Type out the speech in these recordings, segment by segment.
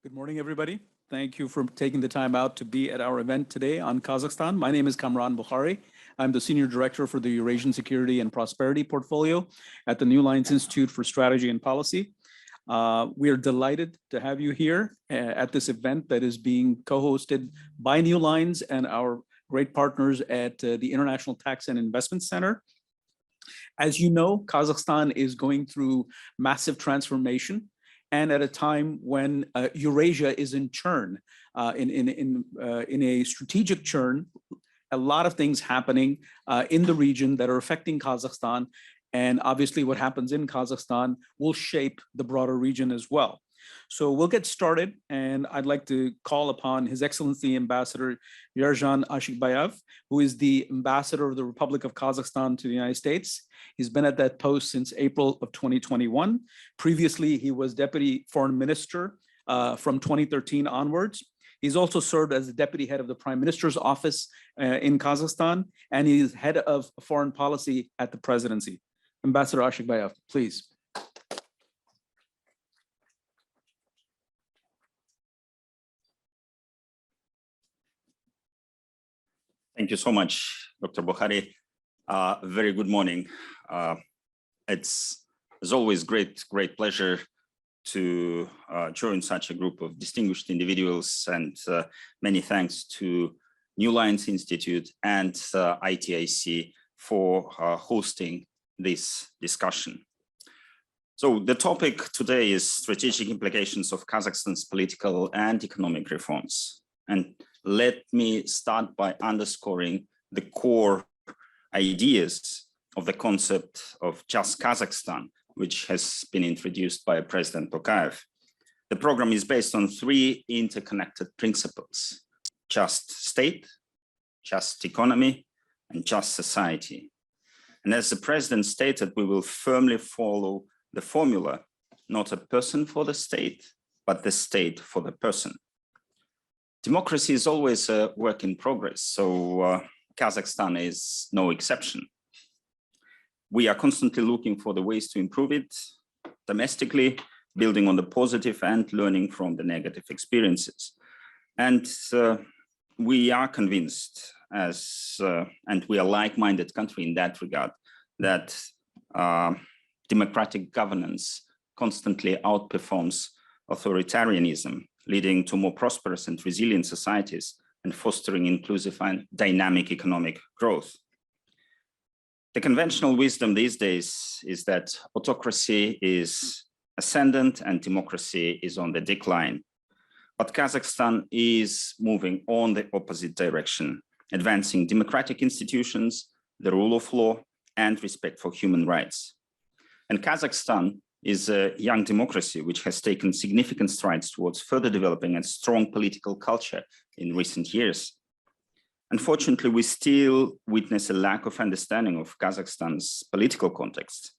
Good morning, everybody. Thank you for taking the time out to be at our event today on Kazakhstan. My name is Kamran Bukhari. I'm the Senior Director for the Eurasian Security and Prosperity Portfolio at the New Lines Institute for Strategy and Policy. We are delighted to have you here at this event that is being co-hosted by New Lines and our great partners at the International Tax and Investment Center. As you know, Kazakhstan is going through massive transformation, and at a time when Eurasia is in churn, in a strategic churn, a lot of things happening in the region that are affecting Kazakhstan, and obviously what happens in Kazakhstan will shape the broader region as well. So we'll get started, and I'd like to call upon His Excellency Ambassador Yerzhan Ashikbayev, who is the Ambassador of the Republic of Kazakhstan to the United States. He's been at that post since April of 2021. Previously, he was Deputy Foreign Minister from 2013 onwards. He's also served as the Deputy Head of the Prime Minister's Office in Kazakhstan, and he's Head of Foreign Policy at the Presidency. Ambassador Ashikbayev, please. Thank you so much, Dr. Bukhari. Very good morning. It's as always great pleasure to join such a group of distinguished individuals, and many thanks to New Lines Institute and ITIC for hosting this discussion. So the topic today is strategic implications of Kazakhstan's political and economic reforms. And let me start by underscoring the core ideas of the concept of Just Kazakhstan, which has been introduced by President Tokayev. The program is based on three interconnected principles: just state, just economy, and just society. And as the president stated, we will firmly follow the formula, not a person for the state, but the state for the person. Democracy is always a work in progress, so Kazakhstan is no exception. We are constantly looking for the ways to improve it domestically, building on the positive and learning from the negative experiences. And we are convinced, and we are a like-minded country in that regard, that democratic governance constantly outperforms authoritarianism, leading to more prosperous and resilient societies and fostering inclusive and dynamic economic growth. The conventional wisdom these days is that autocracy is ascendant and democracy is on the decline. But Kazakhstan is moving on the opposite direction, advancing democratic institutions, the rule of law, and respect for human rights. And Kazakhstan is a young democracy which has taken significant strides towards further developing a strong political culture in recent years. Unfortunately, we still witness a lack of understanding of Kazakhstan's political context.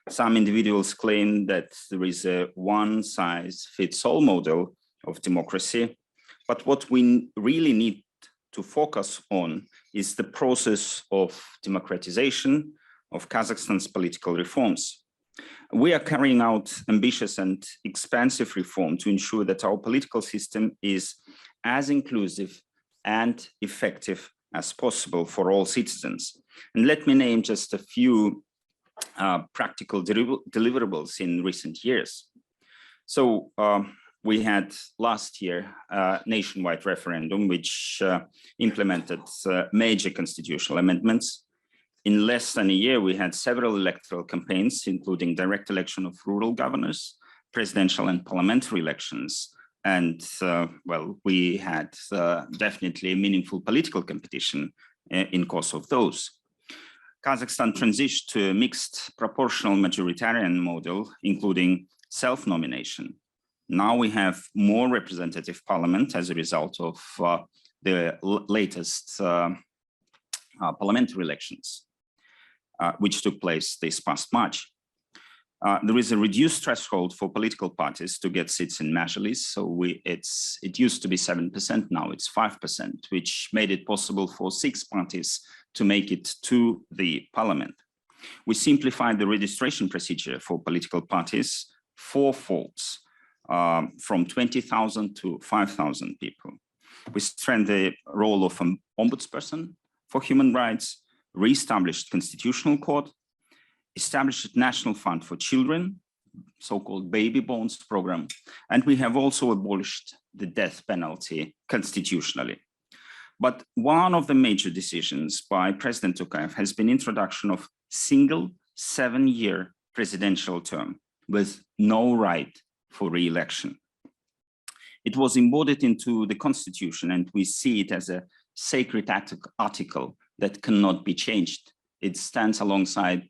Some individuals claim that there is a one-size-fits-all model of democracy, but what we really need to focus on is the process of democratization of Kazakhstan's political reforms. We are carrying out ambitious and expansive reform to ensure that our political system is as inclusive and effective as possible for all citizens. And let me name just a few practical deliverables in recent years. So we had last year a nationwide referendum which implemented major constitutional amendments. In less than a year, we had several electoral campaigns, including direct election of rural governors, presidential and parliamentary elections. And well, we had definitely a meaningful political competition in course of those. Kazakhstan transitioned to a mixed proportional majoritarian model, including self-nomination. Now we have more representative parliament as a result of the latest parliamentary elections, which took place this past March. There is a reduced threshold for political parties to get seats in Majlis. So it used to be 7%, now it's 5%, which made it possible for 6 parties to make it to the parliament. We simplified the registration procedure for political parties fourfold. from 20,000 to 5,000 people. We strengthened the role of an ombudsperson for human rights, re-established constitutional court, established a national fund for children, so-called baby bonds program, and we have also abolished the death penalty constitutionally. But one of the major decisions by President Tokayev has been introduction of single 7-year presidential term with no right for re-election. It was embodied into the constitution, and we see it as a sacred article that cannot be changed. It stands alongside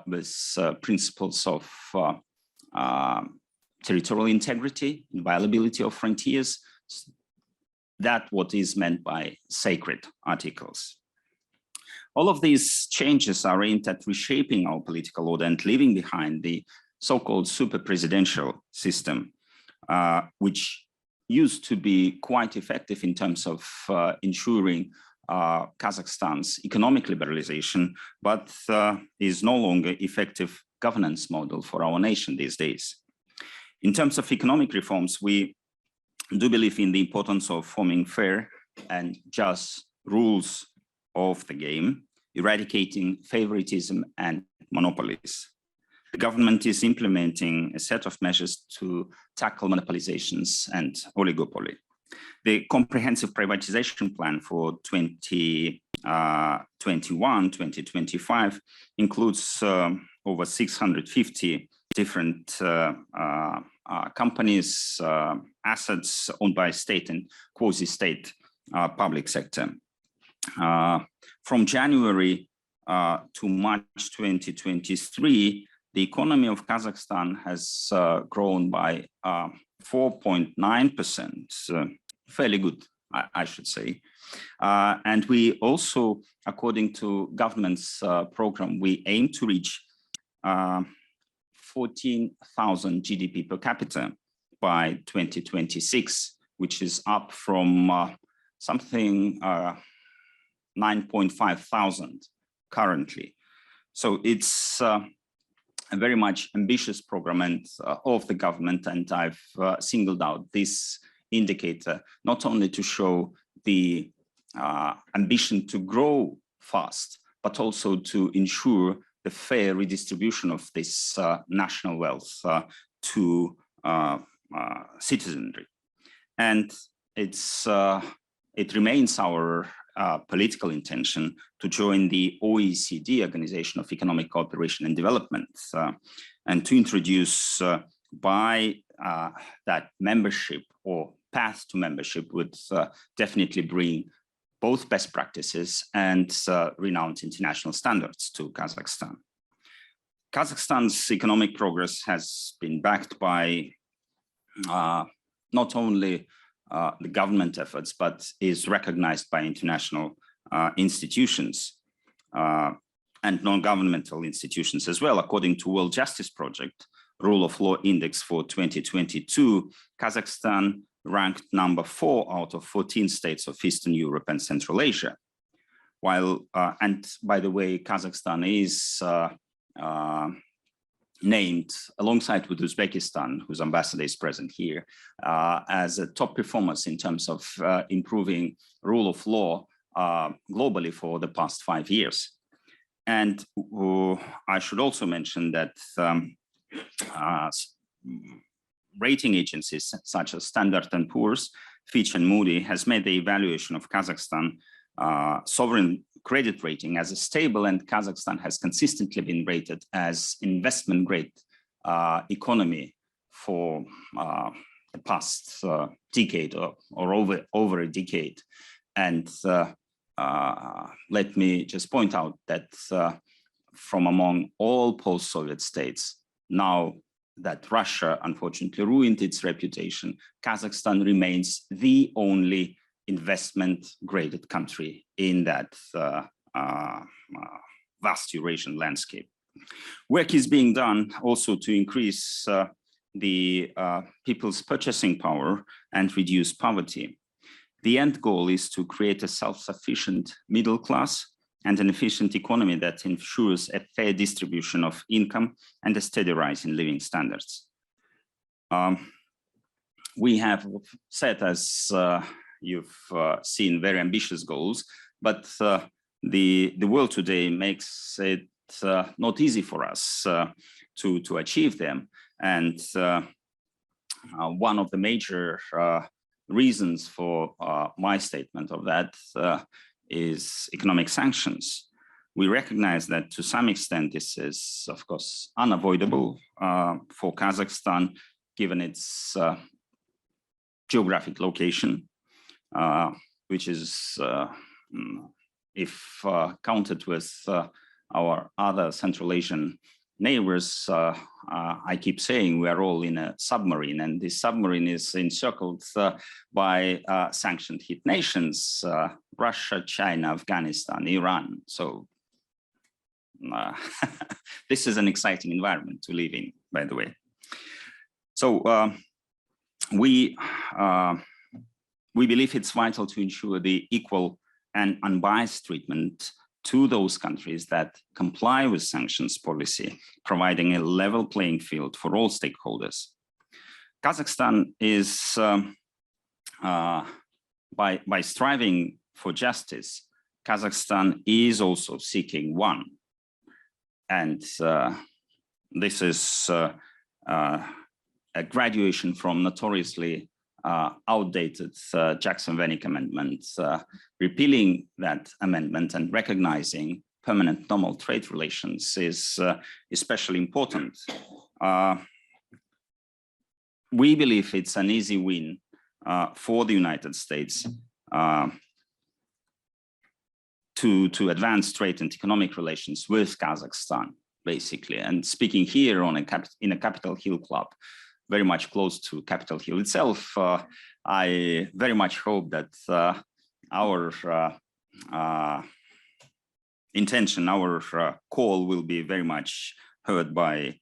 with principles of territorial integrity, inviolability of frontiers. That's what is meant by sacred articles. All of these changes are aimed at reshaping our political order and leaving behind the so-called super presidential system, which used to be quite effective in terms of ensuring Kazakhstan's economic liberalization, but is no longer effective governance model for our nation these days. In terms of economic reforms, we do believe in the importance of forming fair and just rules of the game, eradicating favoritism and monopolies. The government is implementing a set of measures to tackle monopolizations and oligopoly. The comprehensive privatization plan for 2021-2025 includes over 650 different companies, assets owned by state and quasi-state public sector. From January to March 2023, the economy of Kazakhstan has grown by 4.9%, fairly good, I should say. And we also, according to government's program, we aim to reach 14,000 GDP per capita by 2026, which is up from something 9,500 currently. So it's a very much ambitious program of the government, and I've singled out this indicator not only to show the ambition to grow fast, but also to ensure the fair redistribution of this national wealth to citizenry. And it remains our political intention to join the OECD, Organization of Economic Cooperation and Development, and to introduce by that membership or path to membership would definitely bring both best practices and renowned international standards to Kazakhstan. Kazakhstan's economic progress has been backed by not only the government efforts, but is recognized by international institutions and non-governmental institutions as well. According to World Justice Project Rule of Law Index for 2022, Kazakhstan ranked number 4 out of 14 states of Eastern Europe and Central Asia. While, and by the way, Kazakhstan is named alongside with Uzbekistan, whose ambassador is present here, as a top performers in terms of improving rule of law globally for the past 5 years. And I should also mention that rating agencies such as Standard & Poor's, Fitch and Moody has made the evaluation of Kazakhstan sovereign credit rating as a stable, and Kazakhstan has consistently been rated as investment grade economy for the past decade or over a decade. And let me just point out that from among all post-Soviet states, now that Russia unfortunately ruined its reputation, Kazakhstan remains the only investment-graded country in that vast Eurasian landscape. Work is being done also to increase the people's purchasing power and reduce poverty. The end goal is to create a self-sufficient middle class and an efficient economy that ensures a fair distribution of income and a steady rise in living standards. We have set, as you've seen, very ambitious goals, but the world today makes it not easy for us to achieve them. And one of the major reasons for my statement of that is economic sanctions. We recognize that to some extent this is, of course, unavoidable for Kazakhstan, given its geographic location, which is, if counted with our other Central Asian neighbors, I keep saying we are all in a submarine, and this submarine is encircled by sanctioned hit nations, Russia, China, Afghanistan, Iran. So this is an exciting environment to live in, by the way. So we believe it's vital to ensure the equal and unbiased treatment to those countries that comply with sanctions policy, providing a level playing field for all stakeholders. Kazakhstan is, by striving for justice, Kazakhstan is also seeking one. And this is a graduation from notoriously outdated Jackson-Vanik amendment. Repealing that amendment and recognizing permanent normal trade relations is especially important. We believe it's an easy win for the United States to advance trade and economic relations with Kazakhstan, basically. And speaking here in a Capitol Hill club, very much close to Capitol Hill itself, I very much hope that our intention, our call will be very much heard by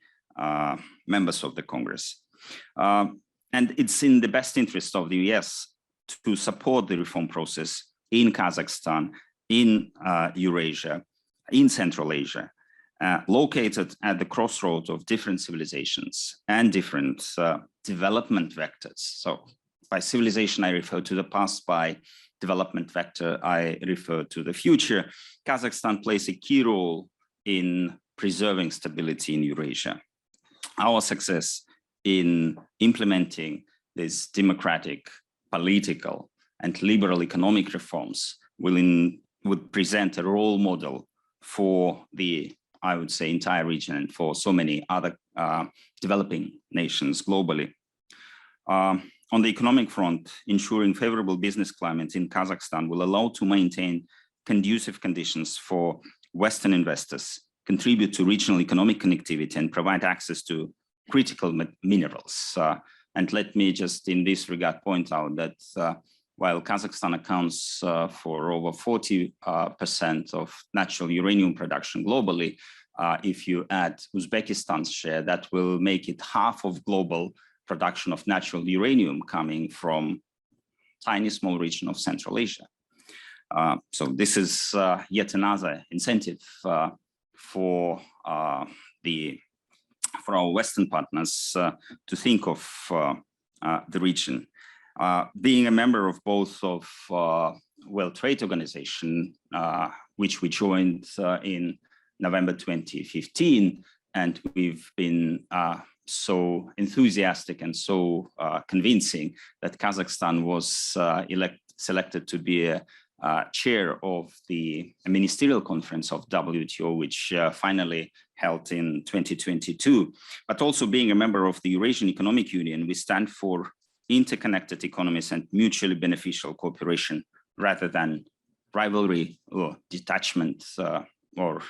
members of the Congress. And it's in the best interest of the US to support the reform process in Kazakhstan, in Eurasia, in Central Asia, located at the crossroads of different civilizations and different development vectors. So by civilization, I refer to the past. By development vector, I refer to the future. Kazakhstan plays a key role in preserving stability in Eurasia. Our success in implementing these democratic, political, and liberal economic reforms would present a role model for the, I would say, entire region and for so many other developing nations globally. On the economic front, ensuring favorable business climate in Kazakhstan will allow to maintain conducive conditions for Western investors, contribute to regional economic connectivity, and provide access to critical minerals. And let me just in this regard point out that while Kazakhstan accounts for over 40% of natural uranium production globally, if you add Uzbekistan's share, that will make it half of global production of natural uranium coming from tiny small region of Central Asia. So this is yet another incentive for our Western partners to think of the region. Being a member of both of World Trade Organization, which we joined in November 2015, and we've been so enthusiastic and so convincing that Kazakhstan was selected to be a chair of the ministerial conference of WTO, which finally held in 2022. But also being a member of the Eurasian Economic Union, we stand for interconnected economies and mutually beneficial cooperation rather than rivalry or detachment, or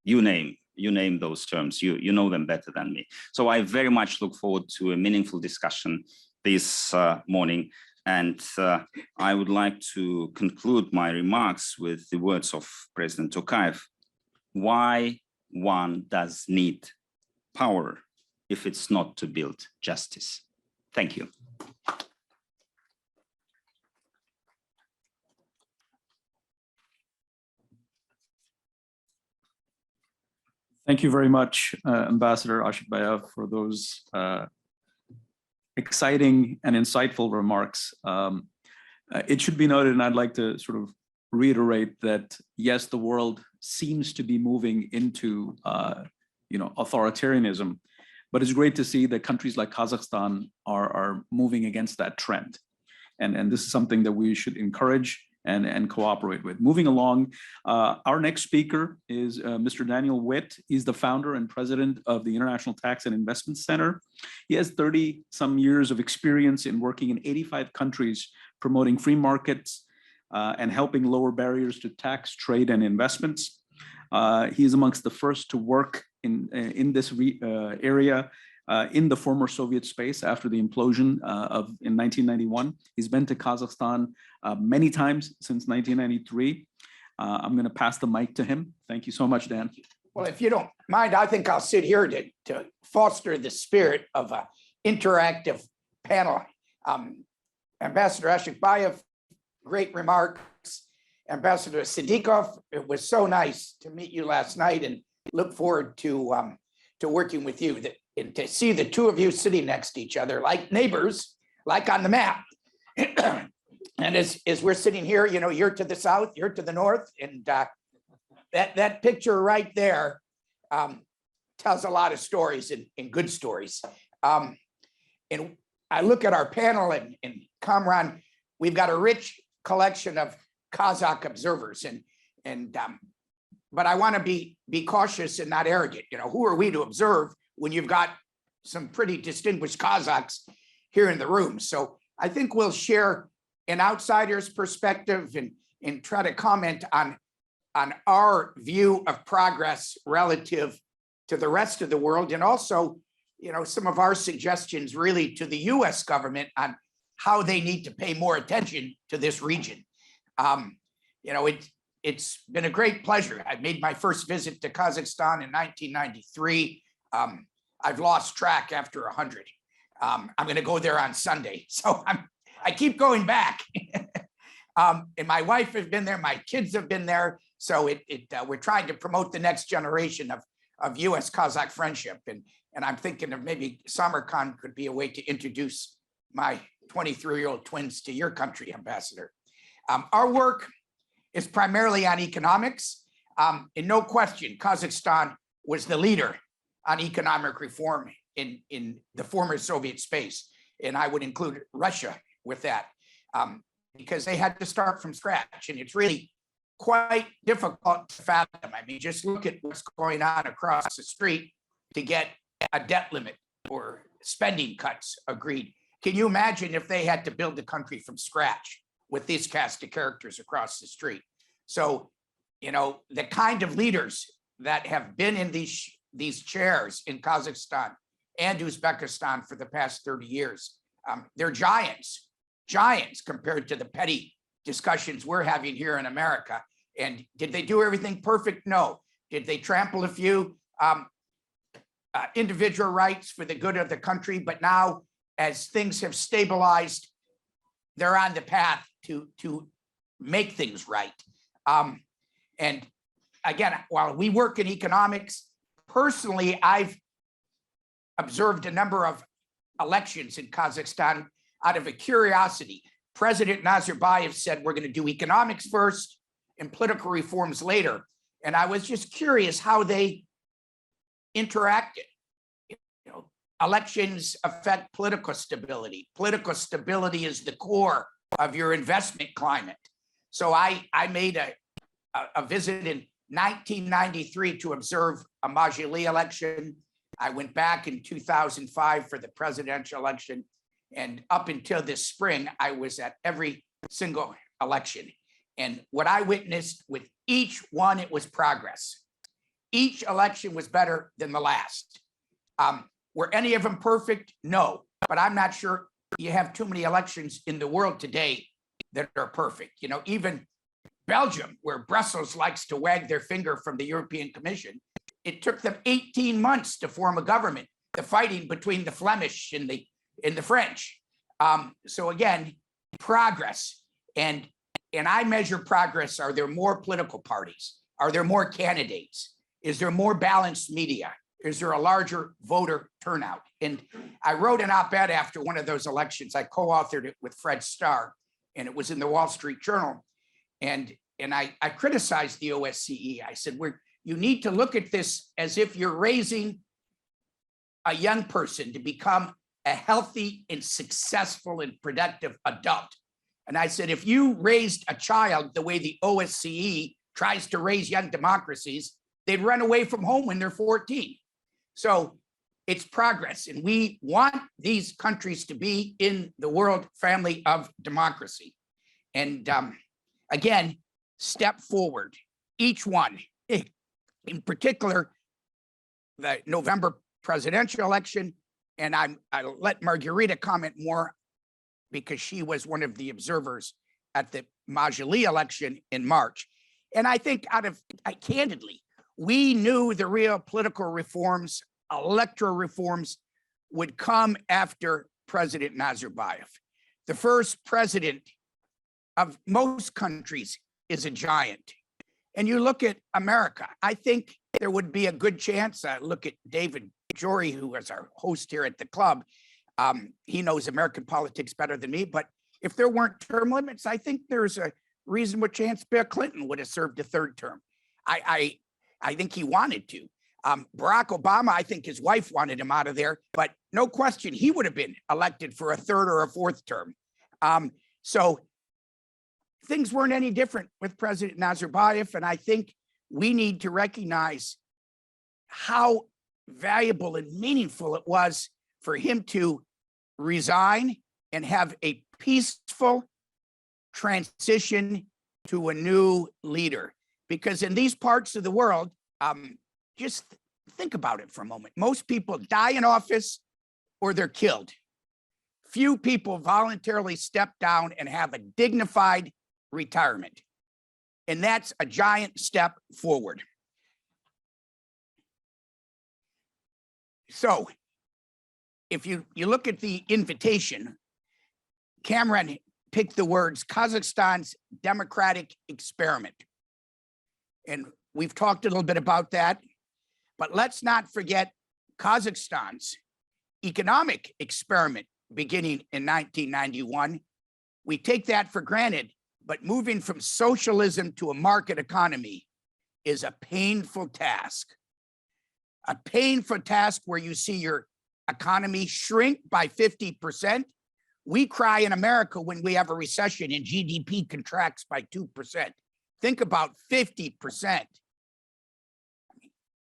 you name those terms. You know them better than me. So I very much look forward to a meaningful discussion this morning. And I would like to conclude my remarks with the words of President Tokayev. Why one does need power if it's not to build justice? Thank you. Thank you very much, Ambassador Ashikbayev, for those exciting and insightful remarks. It should be noted, and I'd like to sort of reiterate that, yes, the world seems to be moving into authoritarianism, but it's great to see that countries like Kazakhstan are moving against that trend. And this is something that we should encourage and cooperate with. Moving along, our next speaker is Mr. Daniel Witt. He's the founder and president of the International Tax and Investment Center. He has 30 some years of experience in working in 85 countries, promoting free markets and helping lower barriers to tax, trade, and investments. He is amongst the first to work in this area in the former Soviet space after the implosion in 1991. He's been to Kazakhstan many times since 1993. I'm going to pass the mic to him. Thank you so much, Dan. Well, if you don't mind, I think I'll sit here to foster the spirit of an interactive panel. Ambassador Ashikbayev, great remarks. Ambassador Sidikov, it was so nice to meet you last night, and look forward to working with you. And to see the two of you sitting next to each other like neighbors, like on the map. And as we're sitting here, you're to the south, you're to the north, and that picture right there tells a lot of stories and good stories. And I look at our panel, and Kamran, we've got a rich collection of Kazakh observers, but I want to be cautious and not arrogant. Who are we to observe when you've got some pretty distinguished Kazakhs here in the room? So I think we'll share an outsider's perspective and try to comment on our view of progress relative to the rest of the world, and also, some of our suggestions really to the US government on how they need to pay more attention to this region. It's been a great pleasure. I made my first visit to Kazakhstan in 1993. I've lost track after 100. I'm going to go there on Sunday, so I keep going back. And my wife has been there, my kids have been there, so we're trying to promote the next generation of U.S. Kazakh friendship, and I'm thinking of maybe Samarkand could be a way to introduce my 23-year-old twins to your country, Ambassador. Our work is primarily on economics. In no question, Kazakhstan was the leader on economic reform in the former Soviet space. And I would include Russia with that, because they had to start from scratch. And it's really quite difficult to fathom. I mean, just look at what's going on across the street to get a debt limit or spending cuts agreed. Can you imagine if they had to build the country from scratch with this cast of characters across the street? So, the kind of leaders that have been in these chairs in Kazakhstan and Uzbekistan for the past 30 years, they're giants compared to the petty discussions we're having here in America. And did they do everything perfect? No. Did they trample a few individual rights for the good of the country? But now, as things have stabilized, they're on the path to make things right. And again, while we work in economics, personally, I've observed a number of elections in Kazakhstan out of a curiosity. President Nazarbayev said, we're going to do economics first and political reforms later. And I was just curious how they interacted. Elections affect political stability. Political stability is the core of your investment climate. So I made a visit in 1993 to observe a Majili election. I went back in 2005 for the presidential election. And up until this spring, I was at every single election. And what I witnessed with each one, it was progress. Each election was better than the last. Were any of them perfect? No, but I'm not sure you have too many elections in the world today that are perfect. Even Belgium, where Brussels likes to wag their finger from the European Commission, it took them 18 months to form a government, the fighting between the Flemish and the French. So again, progress. And I measure progress. Are there more political parties? Are there more candidates? Is there more balanced media? is there a larger voter turnout? And I wrote an op-ed after one of those elections. I co-authored it with Fred Starr, and it was in the Wall Street Journal. And I criticized the OSCE. I said, you need to look at this as if you're raising a young person to become a healthy and successful and productive adult. And I said, if you raised a child the way the OSCE tries to raise young democracies, they'd run away from home when they're 14. So it's progress. And we want these countries to be in the world family of democracy. And again, step forward, each one, in particular, the November presidential election. And I'll let Margarita comment more because she was one of the observers at the Majali election in March. And I think candidly, we knew the real political reforms, electoral reforms would come after President Nazarbayev. The first president of most countries is a giant. And you look at America, I think there would be a good chance. Look at David Jory, who is our host here at the club. He knows American politics better than me, but if there weren't term limits, I think there's a reasonable chance Bill Clinton would have served a third term. I think he wanted to. Barack Obama, I think his wife wanted him out of there, but no question, he would have been elected for a third or a fourth term. So things weren't any different with President Nazarbayev, and I think we need to recognize how valuable and meaningful it was for him to resign and have a peaceful transition to a new leader. Because in these parts of the world, just think about it for a moment. Most people die in office or they're killed. Few people voluntarily step down and have a dignified retirement. And that's a giant step forward. So if you look at the invitation, Cameron picked the words Kazakhstan's democratic experiment. And we've talked a little bit about that, but let's not forget Kazakhstan's economic experiment beginning in 1991. We take that for granted, but moving from socialism to a market economy is a painful task. A painful task where you see your economy shrink by 50%. We cry in America when we have a recession and GDP contracts by 2%. Think about 50%.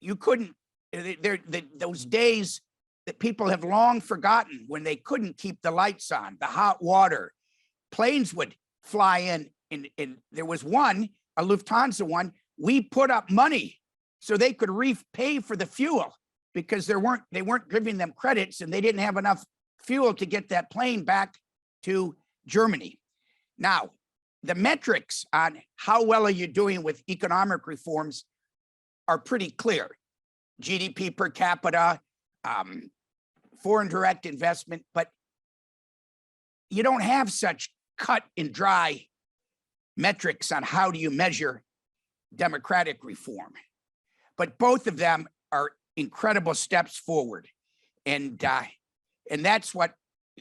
You couldn't, those days that people have long forgotten when they couldn't keep the lights on, the hot water, planes would fly in, and there was one, a Lufthansa one, we put up money so they could repay for the fuel because they weren't giving them credits and they didn't have enough fuel to get that plane back to Germany. Now, the metrics on how well are you doing with economic reforms are pretty clear. GDP per capita, foreign direct investment, but you don't have such cut and dry metrics on how do you measure democratic reform. But both of them are incredible steps forward. And that's what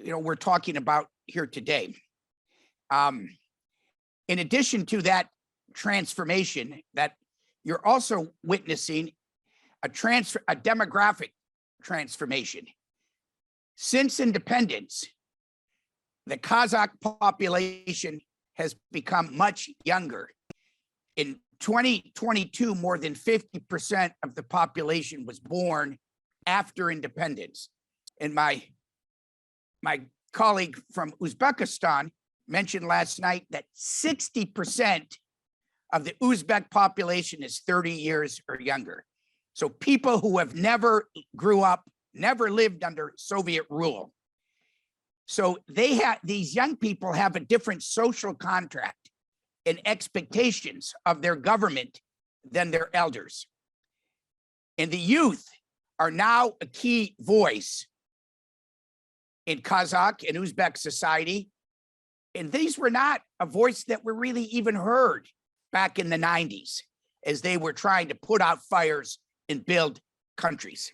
we're talking about here today. In addition to that transformation, that you're also witnessing a demographic transformation. Since independence, the Kazakh population has become much younger. In 2022, more than 50% of the population was born after independence. And my colleague from Uzbekistan mentioned last night that 60% of the Uzbek population is 30 years or younger. So people who have never grew up, never lived under Soviet rule. So these young people have a different social contract and expectations of their government than their elders. And the youth are now a key voice in Kazakh and Uzbek society. And these were not a voice that were really even heard back in the 90s as they were trying to put out fires and build countries.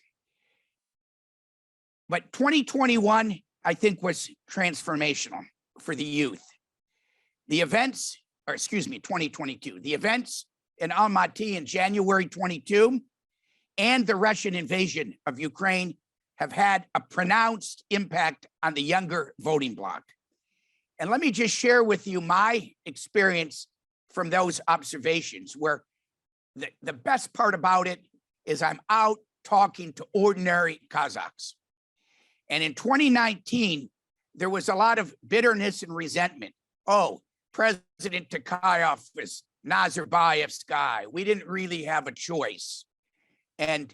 But 2021, I think, was transformational for the youth. The events, or excuse me, 2022, the events in Almaty in January 22 and the Russian invasion of Ukraine have had a pronounced impact on the younger voting bloc. And let me just share with you my experience from those observations, where the best part about it is I'm out talking to ordinary Kazakhs. And in 2019, there was a lot of bitterness and resentment. Oh, President Tokayev was Nazarbayev's guy. We didn't really have a choice. And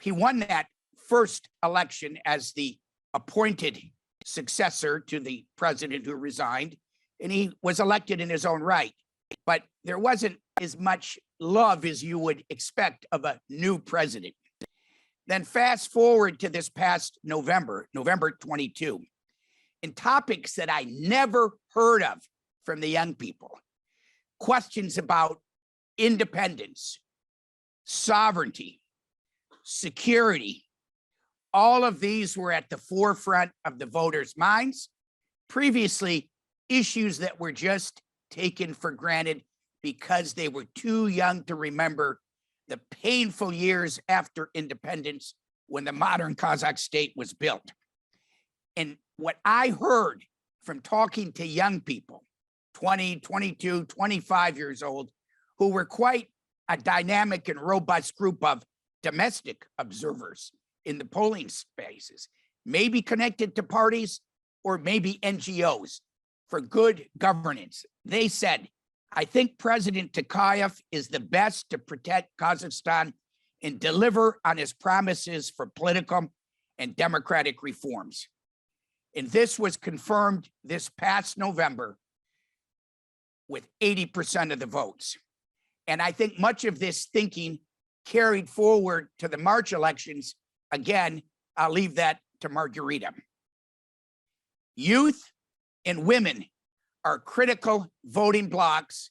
he won that first election as the appointed successor to the president who resigned, and he was elected in his own right. But there wasn't as much love as you would expect of a new president. Then fast forward to this past November 22, in topics that I never heard of from the young people, questions about independence, sovereignty, security. All of these were at the forefront of the voters' minds. Previously, issues that were just taken for granted because they were too young to remember the painful years after independence when the modern Kazakh state was built. And what I heard from talking to young people, 20, 22, 25 years old, who were quite a dynamic and robust group of domestic observers in the polling spaces, maybe connected to parties or maybe NGOs for good governance. They said, I think President Tokayev is the best to protect Kazakhstan and deliver on his promises for political and democratic reforms. And this was confirmed this past November with 80% of the votes. And I think much of this thinking carried forward to the March elections. Again, I'll leave that to Margarita. Youth and women are critical voting blocs,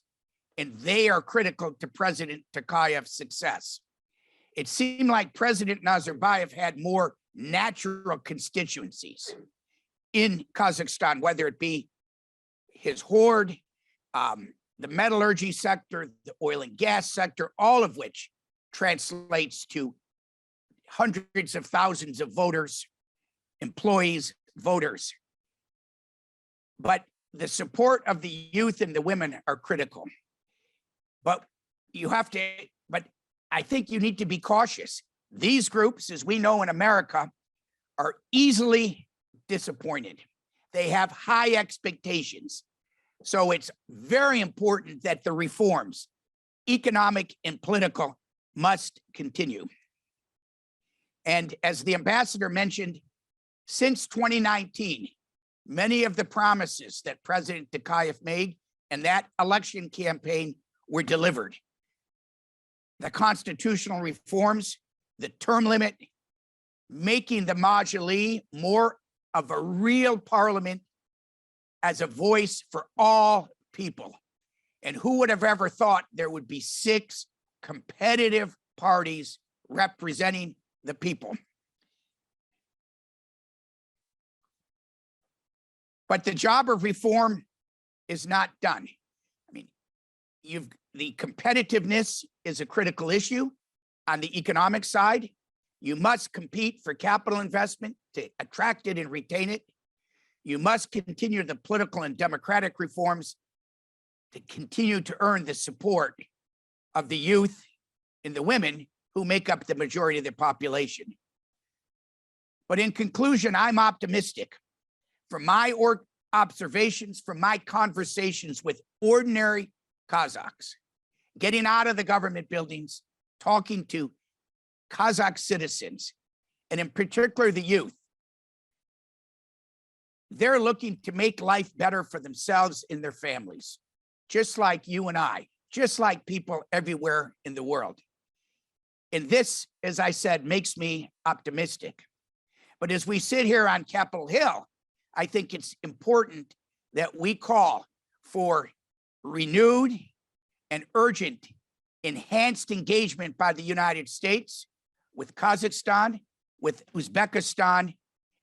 and they are critical to President Tokayev's success. It seemed like President Nazarbayev had more natural constituencies in Kazakhstan, whether it be his horde, the metallurgy sector, the oil and gas sector, all of which translates to hundreds of thousands of voters, employees, voters. But the support of the youth and the women are critical. But I think you need to be cautious. These groups, as we know in America, are easily disappointed. They have high expectations. So it's very important that the reforms, economic and political, must continue. And as the ambassador mentioned, since 2019, many of the promises that President Tokayev made and that election campaign were delivered. The constitutional reforms, the term limit, making the Majlis more of a real parliament as a voice for all people. And who would have ever thought there would be 6 competitive parties representing the people? But the job of reform is not done. I mean, the competitiveness is a critical issue on the economic side. You must compete for capital investment to attract it and retain it. You must continue the political and democratic reforms to continue to earn the support of the youth and the women who make up the majority of the population. But in conclusion, I'm optimistic. From my observations, from my conversations with ordinary Kazakhs, getting out of the government buildings, talking to Kazakh citizens, and in particular the youth, they're looking to make life better for themselves and their families, just like you and I, just like people everywhere in the world. And this, as I said, makes me optimistic. But as we sit here on Capitol Hill, I think it's important that we call for renewed and urgent enhanced engagement by the United States, with Kazakhstan, with Uzbekistan,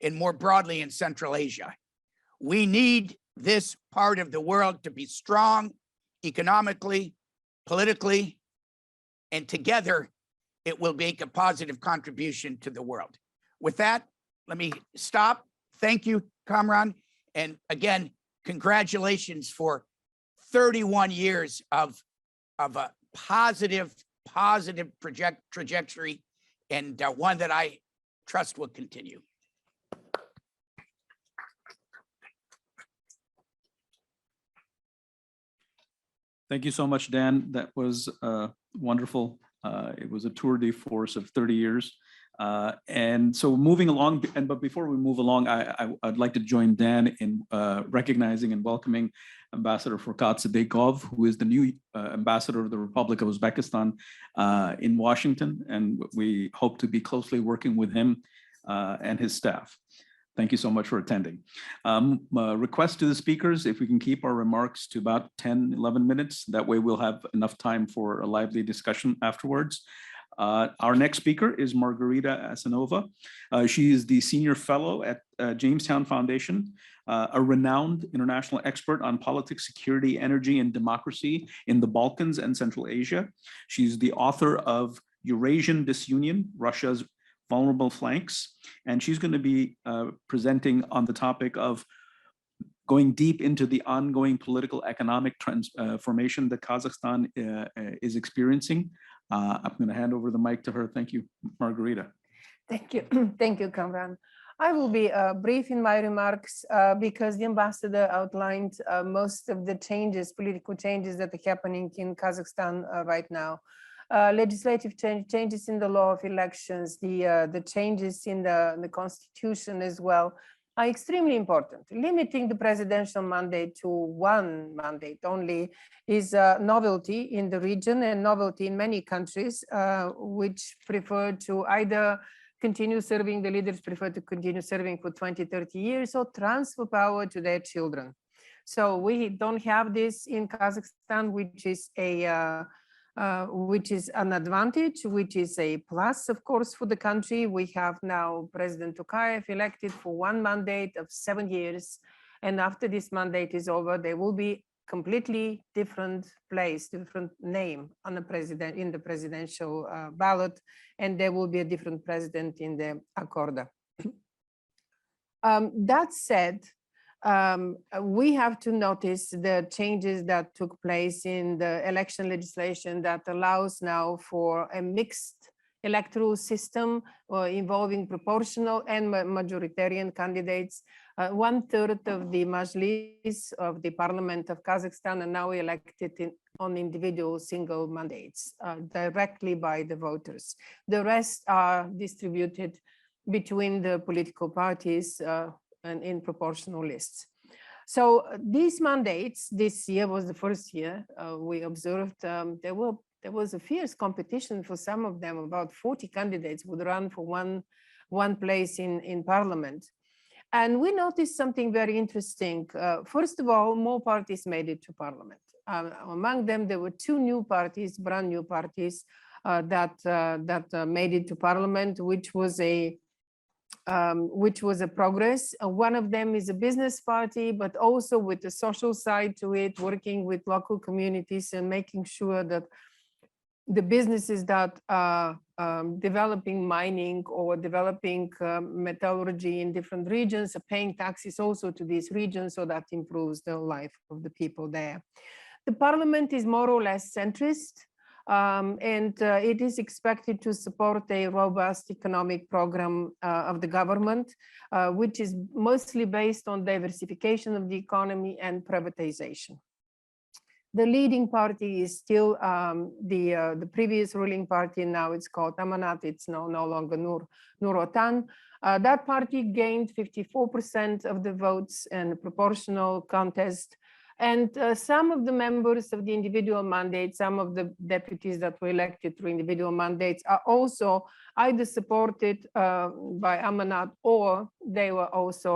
and more broadly in Central Asia. We need this part of the world to be strong economically, politically, and together it will make a positive contribution to the world. With that, let me stop. Thank you, Kamran. And again, congratulations for 31 years of a positive trajectory, and one that I trust will continue. Thank you so much, Dan. That was wonderful. It was a tour de force of 30 years. And so moving along, but before we move along, I'd like to join Dan in recognizing and welcoming Ambassador Furqat Siddiqov, who is the new ambassador of the Republic of Uzbekistan in Washington. And we hope to be closely working with him and his staff. Thank you so much for attending. Request to the speakers, if we can keep our remarks to about 10, 11 minutes. That way we'll have enough time for a lively discussion afterwards. Our next speaker is Margarita Asanova. She is the Senior Fellow at Jamestown Foundation, a renowned international expert on politics, security, energy, and democracy in the Balkans and Central Asia. She's the author of Eurasian Disunion, Russia's Vulnerable Flanks, and she's going to be presenting on the topic of going deep into the ongoing political economic transformation that Kazakhstan is experiencing. I'm going to hand over the mic to her. Thank you, Margarita. Thank you. Thank you, Kamran. I will be brief in my remarks because the ambassador outlined most of the changes, political changes that are happening in Kazakhstan right now. Legislative changes in the law of elections, the changes in the constitution as well are extremely important. Limiting the presidential mandate to one mandate only is a novelty in the region and novelty in many countries which prefer to either continue serving, the leaders prefer to continue serving for 20, 30 years or transfer power to their children. So we don't have this in Kazakhstan, which is an advantage, which is a plus, of course, for the country. We have now President Tokayev elected for one mandate of 7 years. And after this mandate is over, there will be completely different place, different name on the president in the presidential ballot, and there will be a different president in the Accorda. That said, we have to notice the changes that took place in the election legislation that allows now for a mixed electoral system involving proportional and majoritarian candidates. 1/3 of the Majlis of the Parliament of Kazakhstan are now elected on individual single mandates directly by the voters. The rest are distributed between the political parties and in proportional lists. So these mandates, this year was the first year we observed there was a fierce competition for some of them. About 40 candidates would run for one place in parliament. And we noticed something very interesting. First of all, more parties made it to parliament. Among them, there were 2 new parties, brand new parties that made it to parliament, which was a progress. One of them is a business party, but also with a social side to it, working with local communities and making sure that the businesses that are developing mining or developing metallurgy in different regions are paying taxes also to these regions, so that improves the life of the people there. The parliament is more or less centrist. And it is expected to support a robust economic program of the government, which is mostly based on diversification of the economy and privatization. The leading party is still the previous ruling party. Now it's called Amanat. It's no longer Nur Otan. That party gained 54% of the votes in a proportional contest. And some of the members of the individual mandates, some of the deputies that were elected through individual mandates are also either supported by Amanat or they were also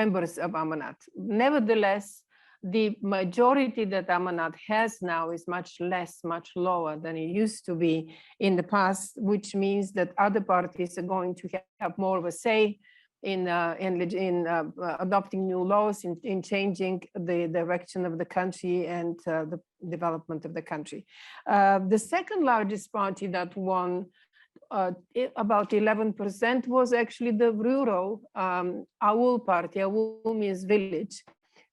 members of Amanat. Nevertheless, the majority that Amanat has now is much lower than it used to be in the past, which means that other parties are going to have more of a say in adopting new laws, in changing the direction of the country and the development of the country. The second largest party that won about 11% was actually the rural Aul party. Aul means village.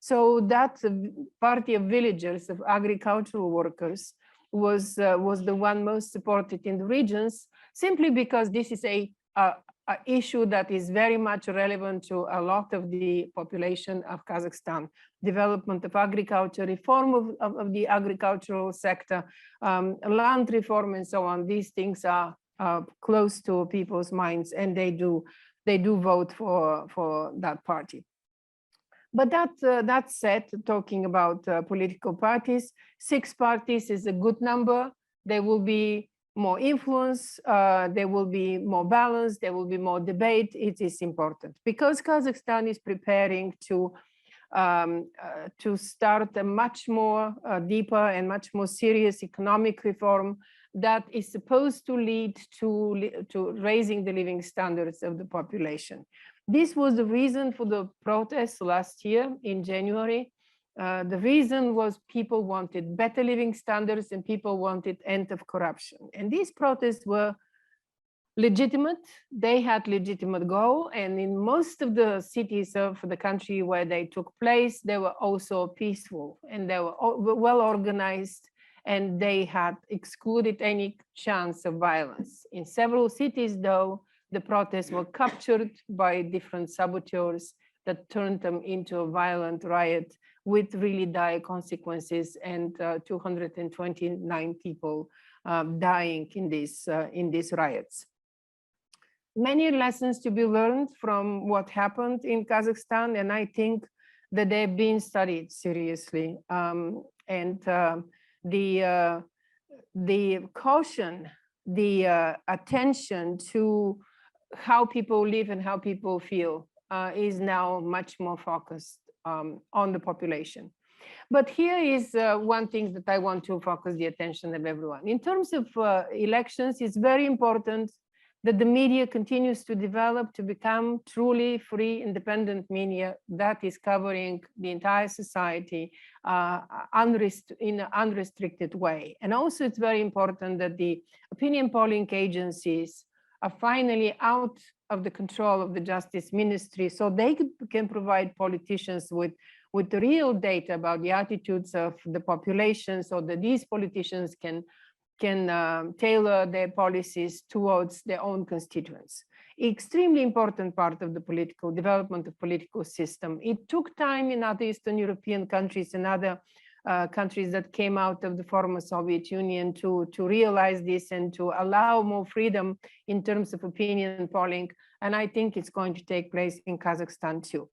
So that party of villagers, of agricultural workers, was the one most supported in the regions, simply because this is a issue that is very much relevant to a lot of the population of Kazakhstan. Development of agriculture, reform of the agricultural sector, land reform, and so on. These things are close to people's minds, and they do vote for that party. But that said, talking about political parties, 6 parties is a good number. There will be more influence, there will be more balance, there will be more debate. It is important because Kazakhstan is preparing to start a much more deeper and much more serious economic reform that is supposed to lead to raising the living standards of the population. This was the reason for the protests last year in January. The reason was people wanted better living standards and people wanted end of corruption. And these protests were legitimate. They had legitimate goal. And in most of the cities of the country where they took place, they were also peaceful and they were well organized, and they had excluded any chance of violence. In several cities, though, the protests were captured by different saboteurs that turned them into a violent riot with really dire consequences, and 229 people dying in these riots. Many lessons to be learned from what happened in Kazakhstan, and I think that they've been studied seriously. The caution, the attention to how people live and how people feel is now much more focused on the population. But here is one thing that I want to focus the attention of everyone. In terms of elections, it's very important that the media continues to develop to become truly free, independent media that is covering the entire society in an unrestricted way. And also it's very important that the opinion polling agencies are finally out of the control of the Justice Ministry, so they can provide politicians with the real data about the attitudes of the population, so that these politicians can tailor their policies towards their own constituents. Extremely important part of the political development of political system. It took time in other Eastern European countries and other countries that came out of the former Soviet Union to realize this and to allow more freedom in terms of opinion polling. And I think it's going to take place in Kazakhstan too.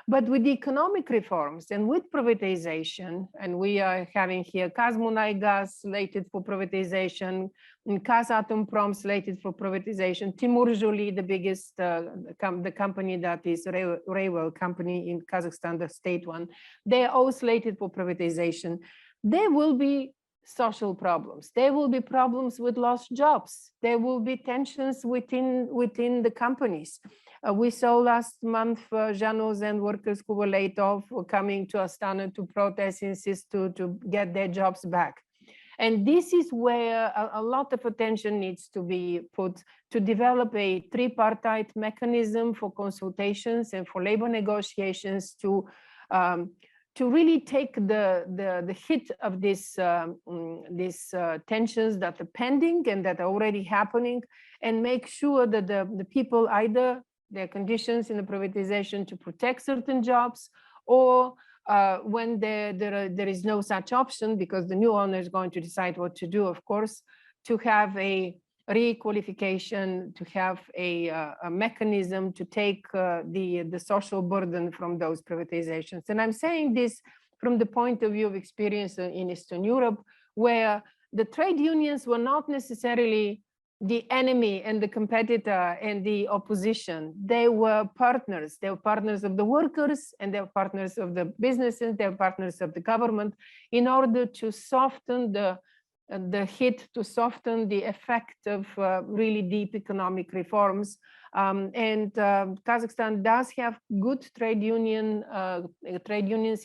But with the economic reforms and with privatization, and we are having here Kazmunaygas slated for privatization, and Kazatomprom slated for privatization, Timur Zhuli, the biggest, the company that is railway company in Kazakhstan, the state one, they're all slated for privatization. There will be social problems. There will be problems with lost jobs. There will be tensions within the companies. We saw last month journalists and workers who were laid off were coming to Astana to protest, insist to get their jobs back. And this is where a lot of attention needs to be put to develop a tripartite mechanism for consultations and for labor negotiations to really take the hit of these tensions that are pending and that are already happening, and make sure that the people either their conditions in the privatization to protect certain jobs, or when there is no such option, because the new owner is going to decide what to do, of course, to have a requalification, to have a mechanism to take the social burden from those privatizations. And I'm saying this from the point of view of experience in Eastern Europe, where the trade unions were not necessarily the enemy and the competitor and the opposition. They were partners. They were partners of the workers, and they were partners of the businesses. They were partners of the government in order to soften the hit, to soften the effect of really deep economic reforms. Kazakhstan does have good trade unions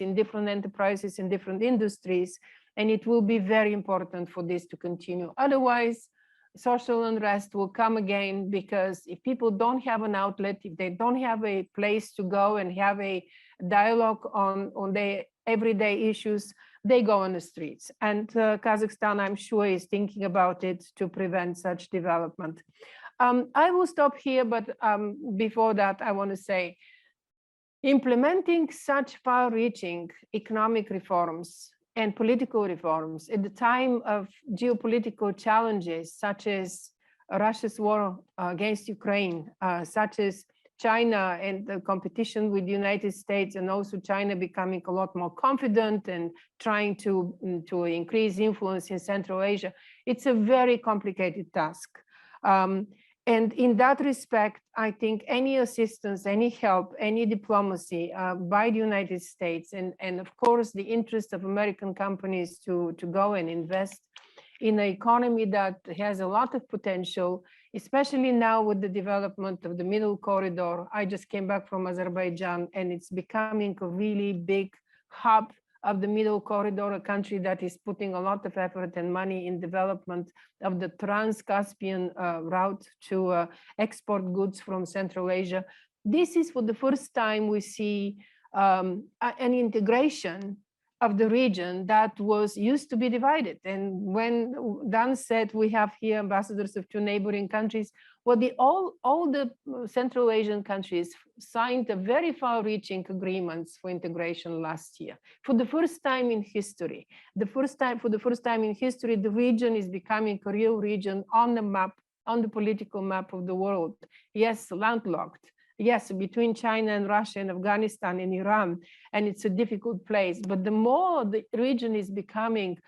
in different enterprises, in different industries, and it will be very important for this to continue. Otherwise, social unrest will come again, because if people don't have an outlet, if they don't have a place to go and have a dialogue on their everyday issues, they go on the streets. And Kazakhstan, I'm sure, is thinking about it to prevent such development. I will stop here, but before that, I want to say, implementing such far-reaching economic reforms and political reforms at the time of geopolitical challenges, such as Russia's war against Ukraine, such as China and the competition with the United States, and also China becoming a lot more confident and trying to increase influence in Central Asia. It's a very complicated task. And in that respect, I think any assistance, any help, any diplomacy by the United States, and of course, the interest of American companies to go and invest in an economy that has a lot of potential, especially now with the development of the Middle Corridor. I just came back from Azerbaijan, and it's becoming a really big hub of the Middle Corridor, a country that is putting a lot of effort and money in development of the Trans-Caspian route to export goods from Central Asia. This is for the first time we see an integration of the region that used to be divided. And when Dan said we have here ambassadors of two neighboring countries, well, all the Central Asian countries signed a very far-reaching agreements for integration last year. For the first time in history, for the first time in history, the region is becoming a real region on the map, on the political map of the world. Yes, landlocked. Yes, between China and Russia and Afghanistan and Iran, and it's a difficult place. But the more the region is becoming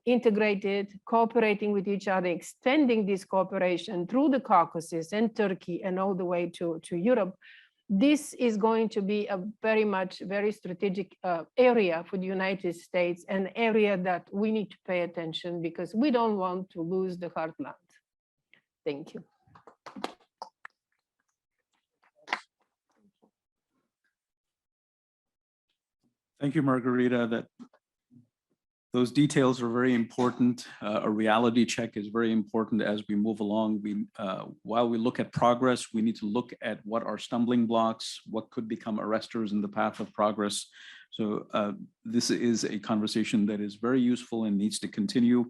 integrated, cooperating with each other, extending this cooperation through the Caucasus and Turkey and all the way to Europe, this is going to be a very strategic area for the United States, an area that we need to pay attention, because we don't want to lose the heartland. Thank you. Thank you, Margarita. Those details are very important. A reality check is very important as we move along. While we look at progress, we need to look at what are stumbling blocks, what could become arresters in the path of progress. So this is a conversation that is very useful and needs to continue.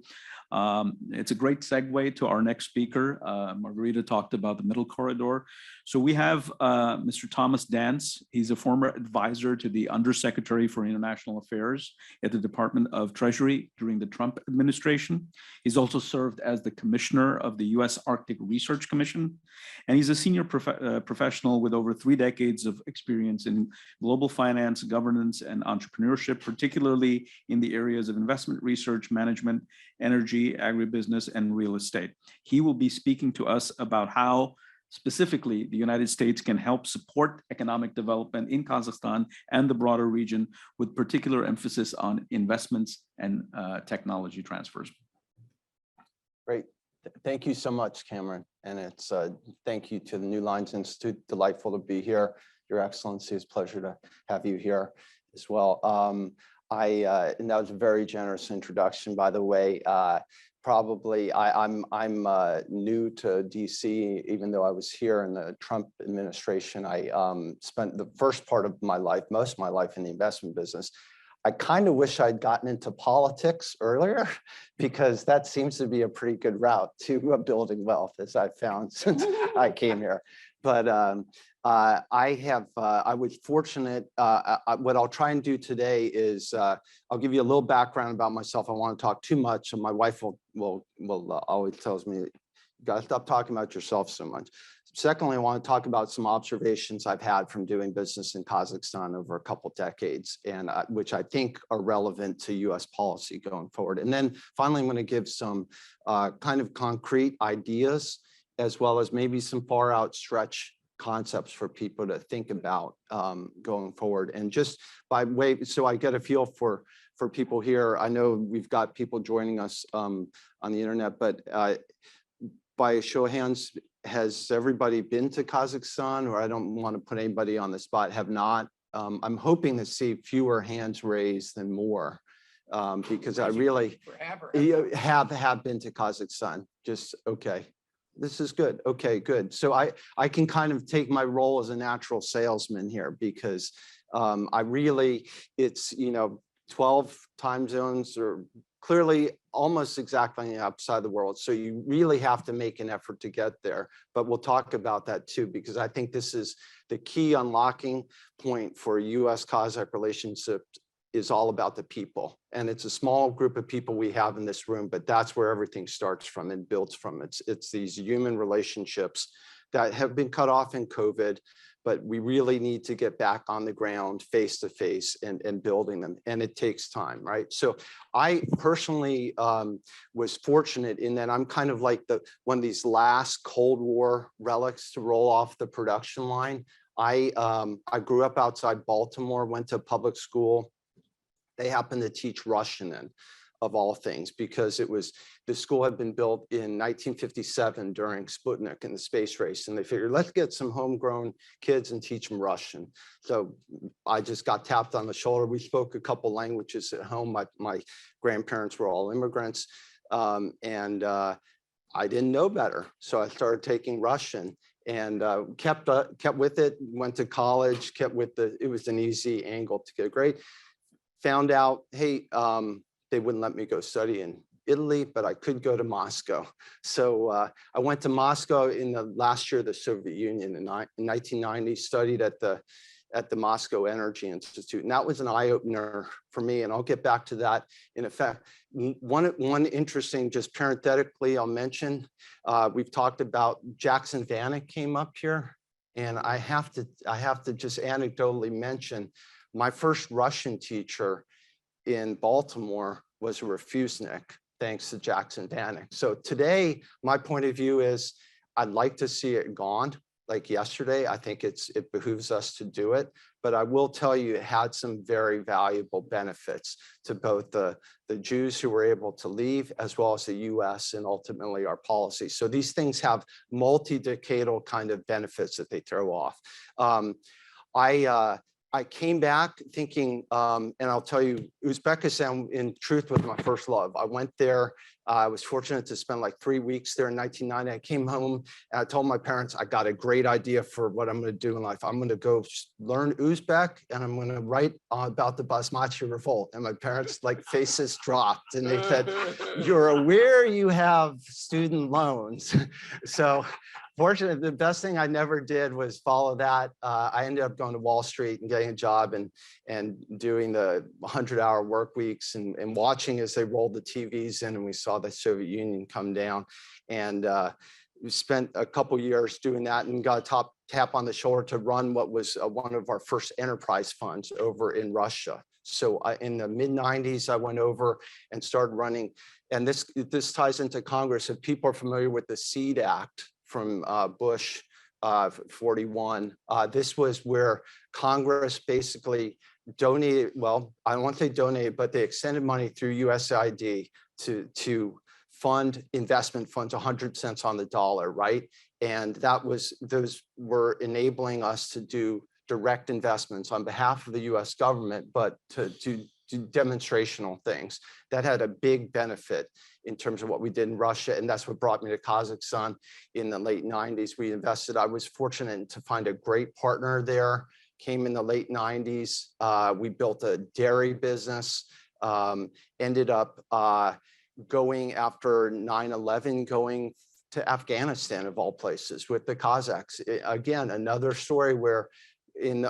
It's a great segue to our next speaker. Margarita talked about the Middle Corridor. So we have Mr. Thomas Dance. He's a former advisor to the Undersecretary for International Affairs at the Department of Treasury during the Trump administration. He's also served as the commissioner of the U.S. Arctic Research Commission. And he's a senior professional with over 3 decades of experience in global finance, governance, and entrepreneurship, particularly in the areas of investment research, management, energy, agribusiness, and real estate. He will be speaking to us about how specifically the United States can help support economic development in Kazakhstan and the broader region, with particular emphasis on investments and technology transfers. Great. Thank you so much, Cameron. And it's thank you to the New Lines Institute. Delightful to be here. Your Excellency, it's a pleasure to have you here as well. And that was a very generous introduction, by the way. Probably I'm new to DC, even though I was here in the Trump administration. I spent the first part of my life, most of my life, in the investment business. I kind of wish I'd gotten into politics earlier, because that seems to be a pretty good route to building wealth, as I've found since I came here. But I was fortunate. What I'll try and do today is I'll give you a little background about myself. I want to talk too much, and my wife will always tells me, you got to stop talking about yourself so much. Secondly, I want to talk about some observations I've had from doing business in Kazakhstan over a couple decades, and which I think are relevant to US policy going forward. And then finally, I'm going to give some kind of concrete ideas, as well as maybe some far out stretch concepts for people to think about going forward. And just by way, so I get a feel for people here. I know we've got people joining us on the internet, but by a show of hands, has everybody been to Kazakhstan? Or I don't want to put anybody on the spot, have not. I'm hoping to see fewer hands raised than more, because I really have been to Kazakhstan. Just okay. This is good. Okay, good. So I can kind of take my role as a natural salesman here, because I really, it's, 12 time zones, or clearly almost exactly on the outside of the world. So you really have to make an effort to get there. But we'll talk about that too, because I think this is the key unlocking point for US-Kazakh relationship, is all about the people. And it's a small group of people we have in this room, but that's where everything starts from and builds from. It's these human relationships that have been cut off in COVID, but we really need to get back on the ground face to face and building them. And it takes time, right? So I personally was fortunate in that I'm kind of like one of these last Cold War relics to roll off the production line. I grew up outside Baltimore, went to public school. They happened to teach Russian in, of all things, because the school had been built in 1957 during Sputnik in the space race. And they figured, let's get some homegrown kids and teach them Russian. So I just got tapped on the shoulder. We spoke a couple languages at home. My grandparents were all immigrants. And I didn't know better. So I started taking Russian and kept with it, went to college, it was an easy angle to get a grade. Found out, hey, they wouldn't let me go study in Italy, but I could go to Moscow. So I went to Moscow in the last year of the Soviet Union in 1990, studied at the Moscow Energy Institute. And that was an eye-opener for me. And I'll get back to that in effect. One interesting, just parenthetically, I'll mention, we've talked about Jackson Vanik came up here. And I have to just anecdotally mention, my first Russian teacher in Baltimore was a refusnik, thanks to Jackson Vanik. So today, my point of view is I'd like to see it gone like yesterday. I think it behooves us to do it, but I will tell you it had some very valuable benefits to both the Jews who were able to leave, as well as the US and ultimately our policy. So these things have multi-decadal kind of benefits that they throw off. I came back thinking, and I'll tell you, Uzbekistan in truth was my first love. I went there. I was fortunate to spend like 3 weeks there in 1990. I came home and I told my parents, I got a great idea for what I'm going to do in life. I'm going to go learn Uzbek and I'm going to write about the Basmachi revolt. And my parents like faces dropped and they said, you're aware you have student loans. So fortunately, the best thing I never did was follow that. I ended up going to Wall Street and getting a job and doing the 100-hour work weeks and watching as they rolled the TVs in and we saw the Soviet Union come down. And we spent a couple years doing that and got a tap on the shoulder to run what was one of our first enterprise funds over in Russia. So in the mid-90s, I went over and started running. And this ties into Congress. If people are familiar with the SEED Act from Bush 41, this was where Congress basically donated, well, I don't want to say donated, but they extended money through USAID to fund investment funds 100 cents on the dollar, right? And those were enabling us to do direct investments on behalf of the US government, but to do demonstrational things. That had a big benefit in terms of what we did in Russia. And that's what brought me to Kazakhstan in the late 90s. We invested, I was fortunate to find a great partner there, came in the late 90s. We built a dairy business, ended up going after 9/11, going to Afghanistan of all places with the Kazakhs. Again, another story where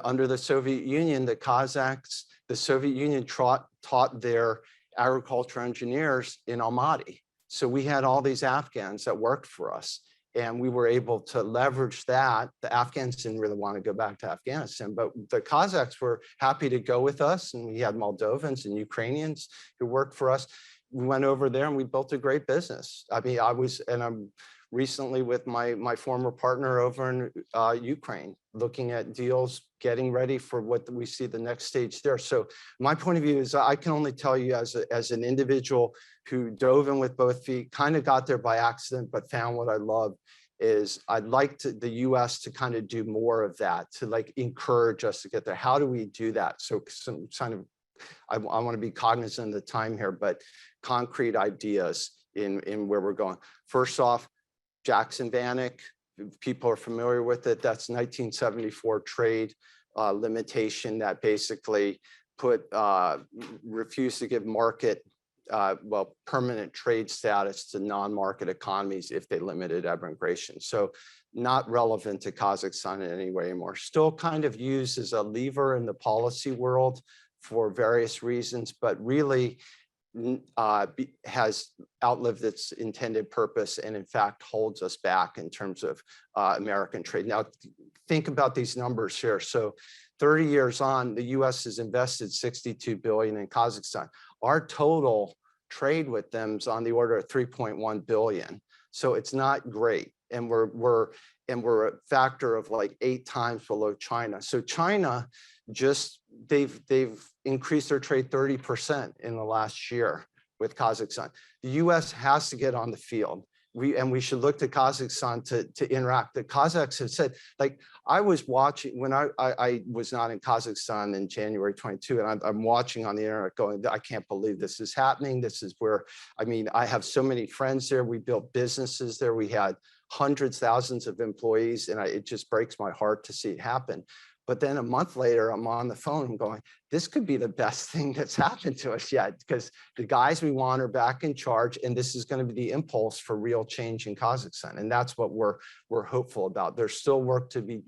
under the Soviet Union, the Soviet Union taught their agriculture engineers in Almaty. So we had all these Afghans that worked for us. And we were able to leverage that. The Afghans didn't really want to go back to Afghanistan, but the Kazakhs were happy to go with us. And we had Moldovans and Ukrainians who worked for us. We went over there and we built a great business. I mean, I'm recently with my former partner over in Ukraine, looking at deals, getting ready for what we see the next stage there. So my point of view is I can only tell you as an individual who dove in with both feet, kind of got there by accident, but found what I love is I'd like the US to kind of do more of that, to like encourage us to get there. How do we do that? So some kind of, I want to be cognizant of the time here, but concrete ideas in where we're going. First off, Jackson Vanik, people are familiar with it. That's 1974 trade limitation that basically refused to give permanent trade status to non-market economies if they limited immigration. So not relevant to Kazakhstan in any way anymore. Still kind of used as a lever in the policy world for various reasons, but really has outlived its intended purpose and in fact holds us back in terms of American trade. Now, think about these numbers here. So 30 years on, the US has invested $62 billion in Kazakhstan. Our total trade with them is on the order of 3.1 billion. So it's not great. And we're a factor of like 8 times below China. So China they've increased their trade 30% in the last year with Kazakhstan. The US has to get on the field. We should look to Kazakhstan to interact. The Kazakhs have said, like, I was watching when I was not in Kazakhstan in January 22, and I'm watching on the internet going, I can't believe this is happening. This is where, I mean, I have so many friends there. We built businesses there. We had hundreds, thousands of employees, and it just breaks my heart to see it happen. But then a month later, I'm on the phone, I'm going, this could be the best thing that's happened to us yet, because the guys we want are back in charge, and this is going to be the impulse for real change in Kazakhstan. And that's what we're hopeful about. There's still work to be,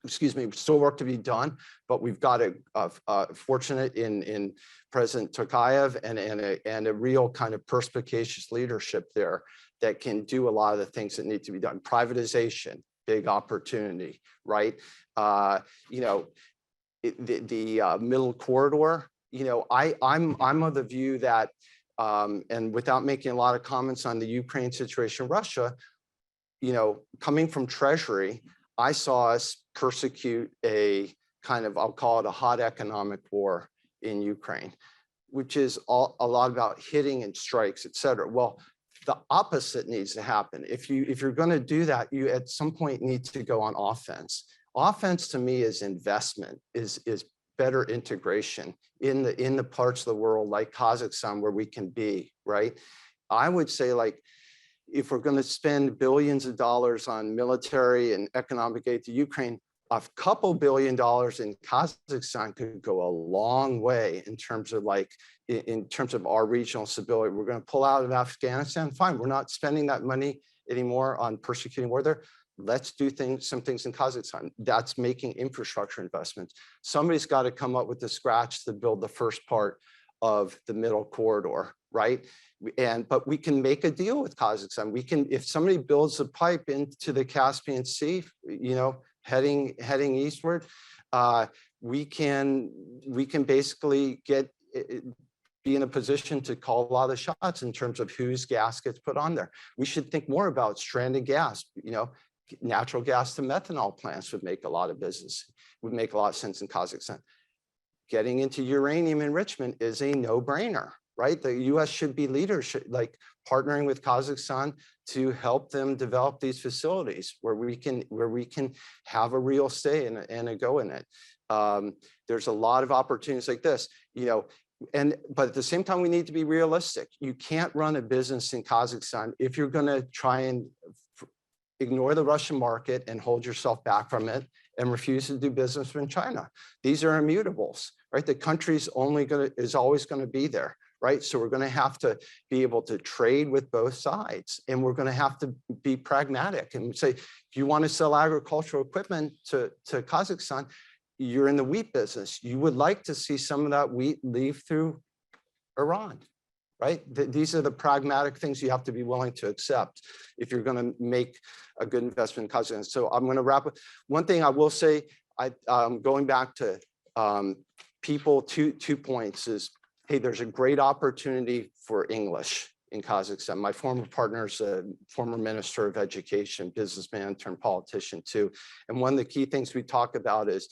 still work to be done, but we've got a fortunate in President Tokayev and a real kind of perspicacious leadership there that can do a lot of the things that need to be done. Privatization, big opportunity, right? You know, the middle corridor, you know, I'm of the view that, and without making a lot of comments on the Ukraine situation, Russia, you know, coming from Treasury, I saw us persecute a kind of, I'll call it a hot economic war in Ukraine, which is a lot about hitting and strikes, et cetera. Well, the opposite needs to happen. If you're going to do that, you at some point need to go on offense. Offense to me is investment, is better integration in the parts of the world like Kazakhstan where we can be, right? I would say, like, if we're going to spend billions of dollars on military and economic aid to Ukraine, a couple $1 billion in Kazakhstan could go a long way in terms of our regional stability. We're going to pull out of Afghanistan. Fine, we're not spending that money anymore on persecuting war there. Let's do some things in Kazakhstan. That's making infrastructure investments. Somebody's got to come up with the scratch to build the first part of the middle corridor, right? But we can make a deal with Kazakhstan. We can, if somebody builds a pipe into the Caspian Sea, you know, heading eastward, we can basically be in a position to call a lot of shots in terms of whose gas gets put on there. We should think more about stranded gas. You know, natural gas to methanol plants would make a lot of sense in Kazakhstan. Getting into uranium enrichment is a no-brainer, right? The US should be leadership, like partnering with Kazakhstan to help them develop these facilities where we can have a real say and a go in it. There's a lot of opportunities like this, you know, but at the same time, we need to be realistic. You can't run a business in Kazakhstan if you're going to try and ignore the Russian market and hold yourself back from it and refuse to do business in China. These are immutables, right? The country's is always going to be there, right? So we're going to have to be able to trade with both sides, and we're going to have to be pragmatic and say, if you want to sell agricultural equipment to Kazakhstan, you're in the wheat business. You would like to see some of that wheat leave through Iran. right? These are the pragmatic things you have to be willing to accept if you're going to make a good investment in Kazakhstan. So I'm going to wrap up. One thing I will say, going back to people, two points is, hey, there's a great opportunity for English in Kazakhstan. My former partner is a former minister of education, businessman turned politician too. And one of the key things we talk about is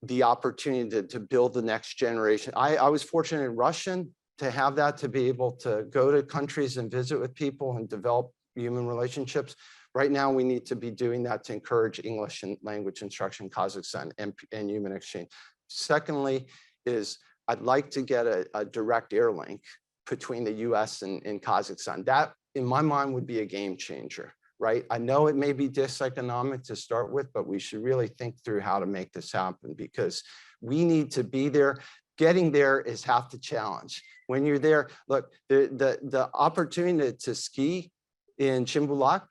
the opportunity to build the next generation. I was fortunate in Russian to have that, to be able to go to countries and visit with people and develop human relationships. Right now, we need to be doing that to encourage English and language instruction in Kazakhstan and human exchange. Secondly, is I'd like to get a direct air link between the US and Kazakhstan. That, in my mind, would be a game changer, right? I know it may be diseconomic to start with, but we should really think through how to make this happen, because we need to be there. Getting there is half the challenge. When you're there, look, the opportunity to ski in Chimbulak,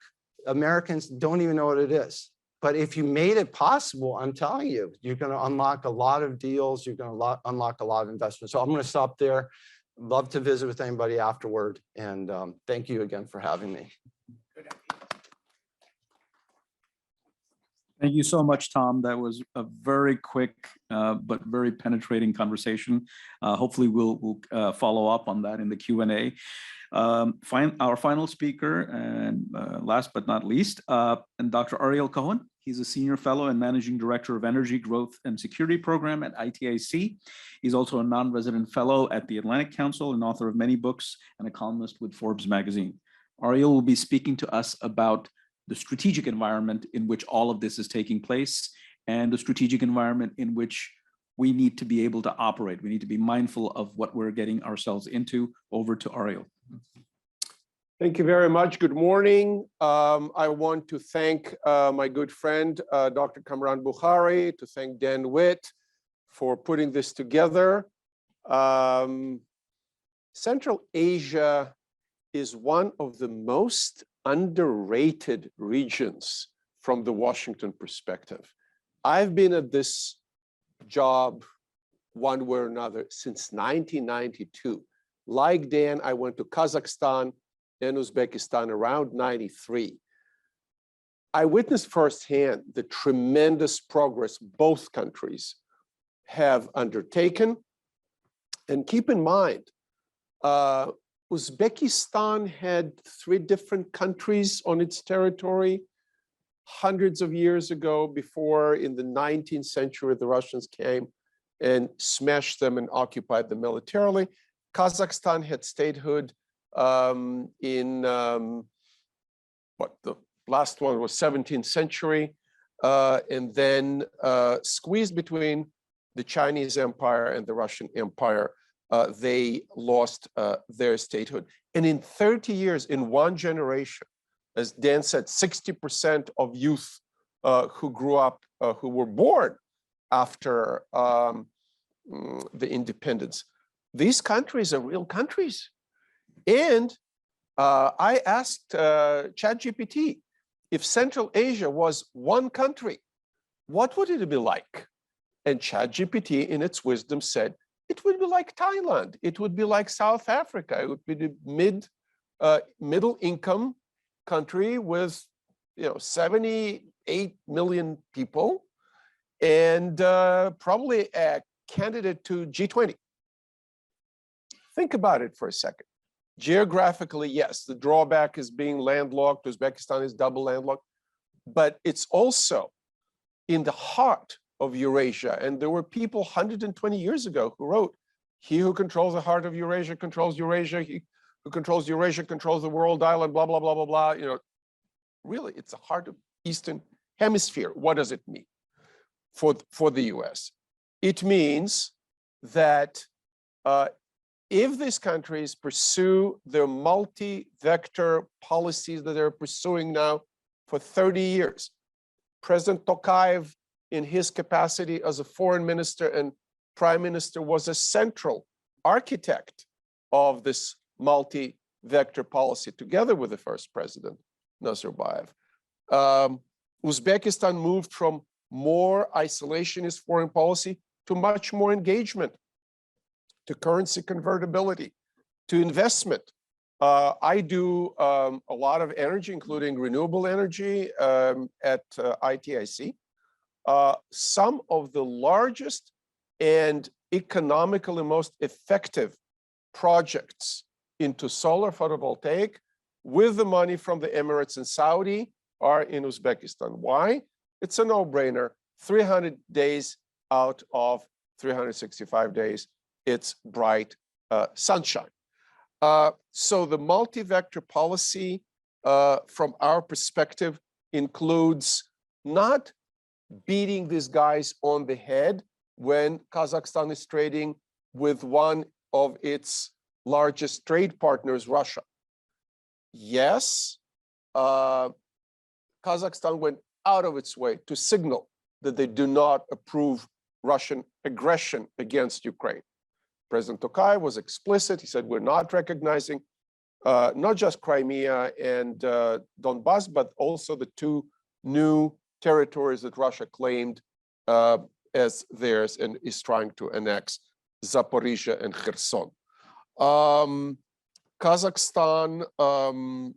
Americans don't even know what it is. But if you made it possible, I'm telling you, you're going to unlock a lot of deals. You're going to unlock a lot of investment. So I'm going to stop there. Love to visit with anybody afterward. And thank you again for having me. Thank you so much, Tom. That was a very quick but very penetrating conversation. Hopefully we'll follow up on that in the Q&A. Our final speaker, and last but not least, and Dr. Ariel Cohen. He's a senior fellow and managing director of Energy Growth and Security Program at ITIC. He's also a non-resident fellow at the Atlantic Council and author of many books and a columnist with Forbes magazine. Ariel will be speaking to us about the strategic environment in which all of this is taking place and the strategic environment in which we need to be able to operate. We need to be mindful of what we're getting ourselves into. Over to Ariel. Thank you very much. Good morning. I want to thank my good friend, Dr. Kamran Bukhari, to thank Dan Witt for putting this together. Central Asia is one of the most underrated regions from the Washington perspective. I've been at this job one way or another since 1992. Like Dan, I went to Kazakhstan and Uzbekistan around 93. I witnessed firsthand the tremendous progress both countries have undertaken. And keep in mind, Uzbekistan had 3 different countries on its territory hundreds of years ago, before in the 19th century, the Russians came and smashed them and occupied them militarily. Kazakhstan had statehood in the last one was 17th century, and then squeezed between the Chinese Empire and the Russian Empire. They lost their statehood. And in 30 years, in one generation, as Dan said, 60% of youth who grew up, who were born after the independence. These countries are real countries. And I asked ChatGPT, if Central Asia was one country, what would it be like? And ChatGPT, in its wisdom, said, it would be like Thailand. It would be like South Africa. It would be the middle income country with 78 million people, and probably a candidate to G20. Think about it for a second. Geographically, yes, the drawback is being landlocked. Uzbekistan is double landlocked, but it's also in the heart of Eurasia. And there were people 120 years ago who wrote, he who controls the heart of Eurasia controls Eurasia. He who controls Eurasia controls the world island, blah, blah, blah, blah, blah. Really, it's the heart of Eastern Hemisphere. What does it mean for the US? It means that if these countries pursue their multi-vector policies that they're pursuing now for 30 years, President Tokayev, in his capacity as a foreign minister and prime minister, was a central architect of this multi-vector policy, together with the first president, Nazarbayev. Uzbekistan moved from more isolationist foreign policy to much more engagement, to currency convertibility, to investment. I do a lot of energy, including renewable energy at ITIC. Some of the largest and economically most effective projects into solar photovoltaic with the money from the Emirates and Saudi are in Uzbekistan. Why? It's a no-brainer. 300 days out of 365 days, it's bright sunshine. So the multi-vector policy from our perspective includes not beating these guys on the head when Kazakhstan is trading with one of its largest trade partners, Russia. Yes, Kazakhstan went out of its way to signal that they do not approve Russian aggression against Ukraine. President Tokayev was explicit. He said, we're not recognizing not just Crimea and Donbass, but also the two new territories that Russia claimed as theirs and is trying to annex, Zaporizhia and Kherson. Kazakhstan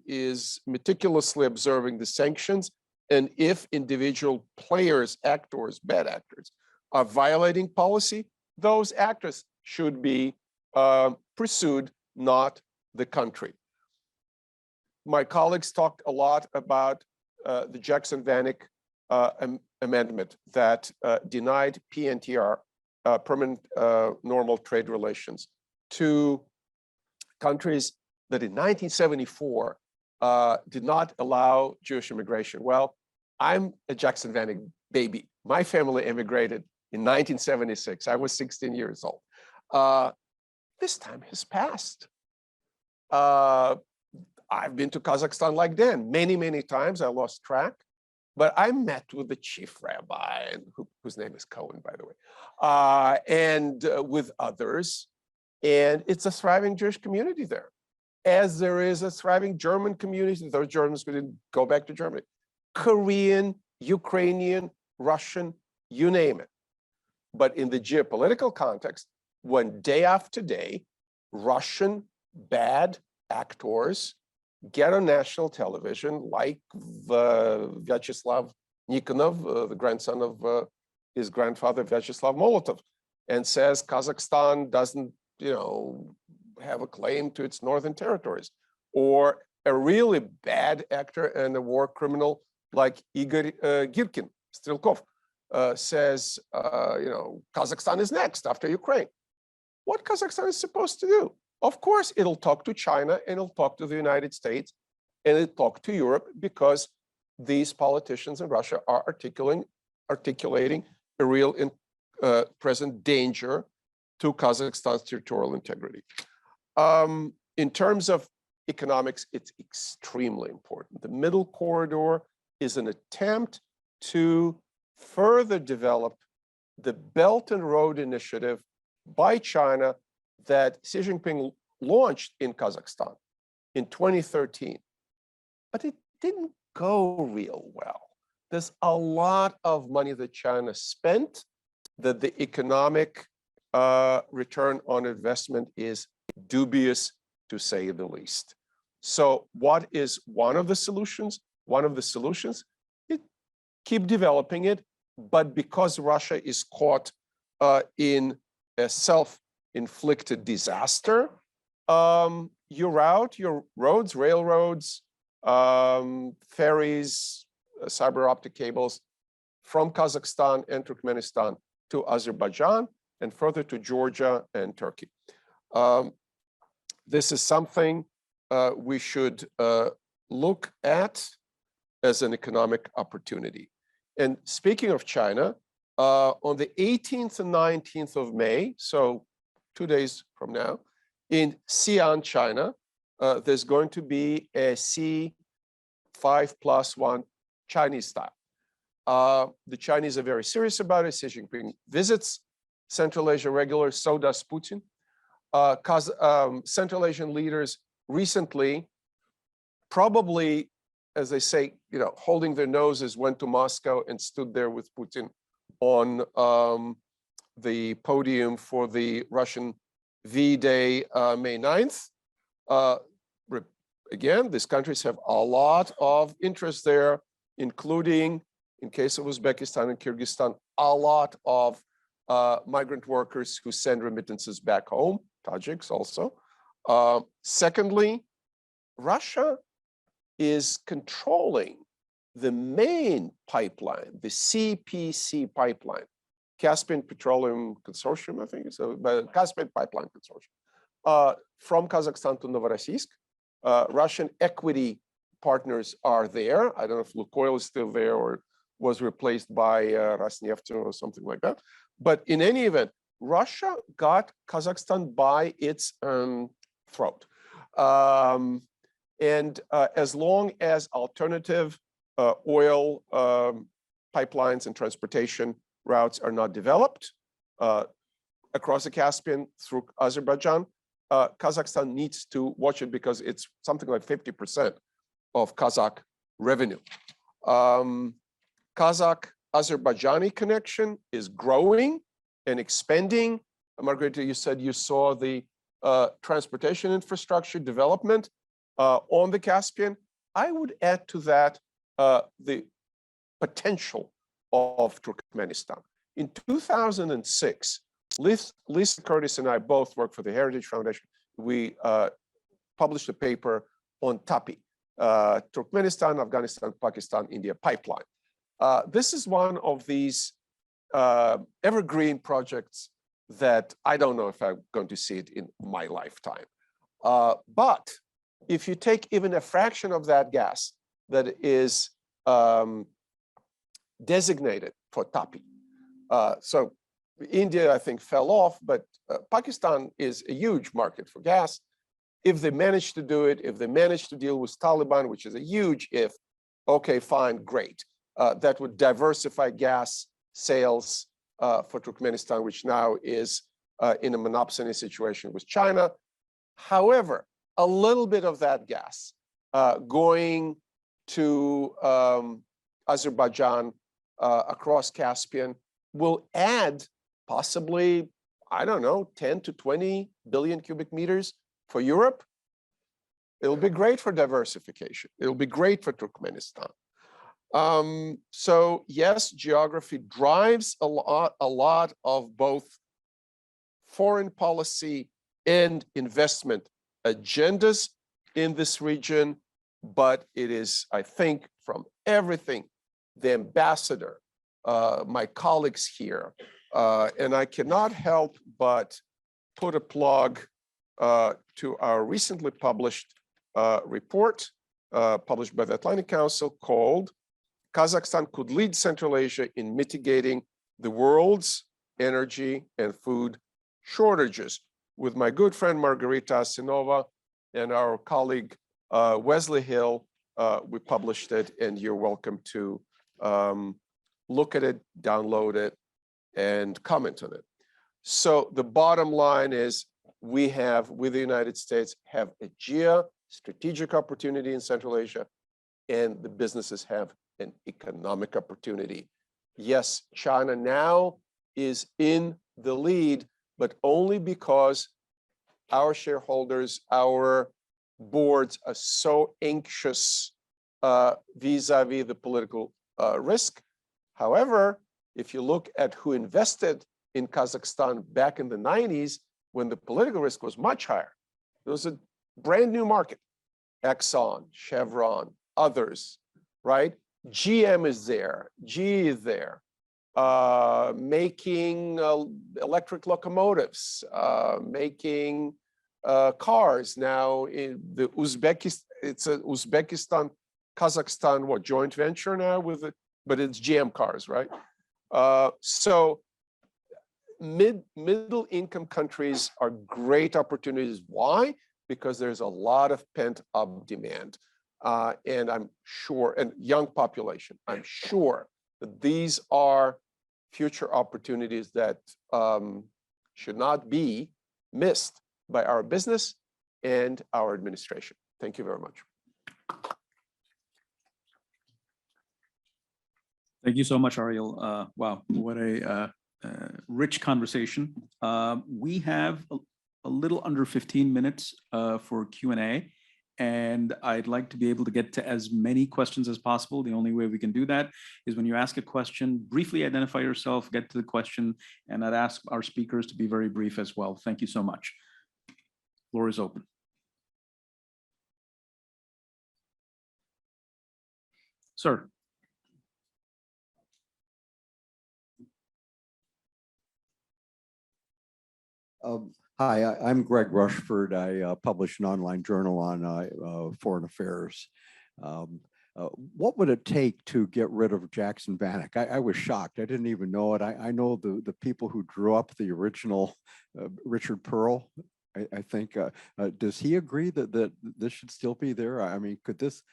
is meticulously observing the sanctions, and if individual players, actors, bad actors, are violating policy, those actors should be pursued, not the country. My colleagues talked a lot about the Jackson-Vanik amendment that denied PNTR, permanent normal trade relations, to countries that in 1974 did not allow Jewish immigration. Well, I'm a Jackson-Vanik baby. My family immigrated in 1976. I was 16 years old. This time has passed. I've been to Kazakhstan like then many, many times. I lost track. But I met with the chief rabbi, whose name is Cohen, by the way, and with others. And it's a thriving Jewish community there, as there is a thriving German community. Those Germans couldn't go back to Germany. Korean, Ukrainian, Russian, you name it. But in the geopolitical context, when day after day, Russian bad actors get on national television, like Vyacheslav Nikonov, the grandson of his grandfather, Vyacheslav Molotov, and says Kazakhstan doesn't, have a claim to its northern territories. Or a really bad actor and a war criminal like Igor Girkin, Strelkov, says, Kazakhstan is next after Ukraine. What Kazakhstan is supposed to do? Of course, it'll talk to China and it'll talk to the United States and it'll talk to Europe, because these politicians in Russia are articulating a real present danger to Kazakhstan's territorial integrity. In terms of economics, it's extremely important. The Middle Corridor is an attempt to further develop the Belt and Road Initiative by China that Xi Jinping launched in Kazakhstan in 2013. But it didn't go real well. There's a lot of money that China spent that the economic return on investment is dubious, to say the least. So what is one of the solutions? One of the solutions is keep developing it, but because Russia is caught in a self-inflicted disaster, you route your roads, railroads, ferries, cyber optic cables from Kazakhstan and Turkmenistan to Azerbaijan and further to Georgia and Turkey. This is something we should look at as an economic opportunity. And speaking of China, on the 18th and 19th of May, so 2 days from now, in Xi'an, China, there's going to be a C5+1 Chinese style. The Chinese are very serious about it. Xi Jinping visits Central Asia regularly, so does Putin. Central Asian leaders recently, probably, as they say, holding their noses, went to Moscow and stood there with Putin on the podium for the Russian V-Day, May 9th. Again, these countries have a lot of interest there, including, in case of Uzbekistan and Kyrgyzstan, a lot of migrant workers who send remittances back home, Tajiks also. Secondly, Russia is controlling the main pipeline, the CPC pipeline, Caspian Petroleum Consortium, I think it's a Caspian Pipeline Consortium, from Kazakhstan to Novorossiysk. Russian equity partners are there. I don't know if Lukoil is still there or was replaced by Rosneft or something like that. But in any event, Russia got Kazakhstan by its throat. As long as alternative oil pipelines and transportation routes are not developed across the Caspian through Azerbaijan, Kazakhstan needs to watch it because it's something like 50% of Kazakh revenue. Kazakh-Azerbaijani connection is growing and expanding. Margarita, you said you saw the transportation infrastructure development on the Caspian. I would add to that the potential of Turkmenistan. In 2006, Lisa Curtis and I both worked for the Heritage Foundation. We published a paper on TAPI, Turkmenistan, Afghanistan, Pakistan, India pipeline. This is one of these evergreen projects that I don't know if I'm going to see it in my lifetime. But if you take even a fraction of that gas that is designated for TAPI, so India, I think, fell off, but Pakistan is a huge market for gas. If they manage to do it, if they manage to deal with Taliban, which is a huge if, okay, fine, great. That would diversify gas sales for Turkmenistan, which now is in a monopsony situation with China. However, a little bit of that gas going to Azerbaijan across Caspian will add possibly, I don't know, 10 to 20 billion cubic meters for Europe. It'll be great for diversification. It'll be great for Turkmenistan. So yes, geography drives a lot of both foreign policy and investment agendas in this region, but it is, I think, from everything the ambassador, my colleagues here, and I cannot help but put a plug to our recently published report published by the Atlantic Council called Kazakhstan Could Lead Central Asia in Mitigating the World's Energy and Food Shortages, with my good friend Margarita Asinova and our colleague Wesley Hill. We published it, and you're welcome to look at it, download it, and comment on it. So the bottom line is we have, with the United States, have a geostrategic opportunity in Central Asia, and the businesses have an economic opportunity. Yes, China now is in the lead, but only because our shareholders, our boards are so anxious vis-a-vis the political risk. However, if you look at who invested in Kazakhstan back in the 90s, when the political risk was much higher, it was a brand new market. Exxon, Chevron, others, right? GM is there, GE is there, making electric locomotives, making cars. Now in the Uzbekistan, it's a Uzbekistan, Kazakhstan, what, joint venture now with it, but it's GM cars, right? So middle income countries are great opportunities. Why? Because there's a lot of pent up demand. And I'm sure, and young population, I'm sure that these are future opportunities that should not be missed by our business and our administration. Thank you very much. Thank you so much, Ariel. Wow, what a rich conversation. We have a a little under 15 minutes for Q&A. And I'd like to be able to get to as many questions as possible. The only way we can do that is when you ask a question, briefly identify yourself, get to the question, and I'd ask our speakers to be very brief as well. Thank you so much. Floor is open. Sir. Hi, I'm Greg Rushford. I publish an online journal on foreign affairs. What would it take to get rid of Jackson Vanik? I was shocked. I didn't even know it. I know the people who drew up the original Richard Pearl. I think, does he agree that this should still be there? I mean, could this,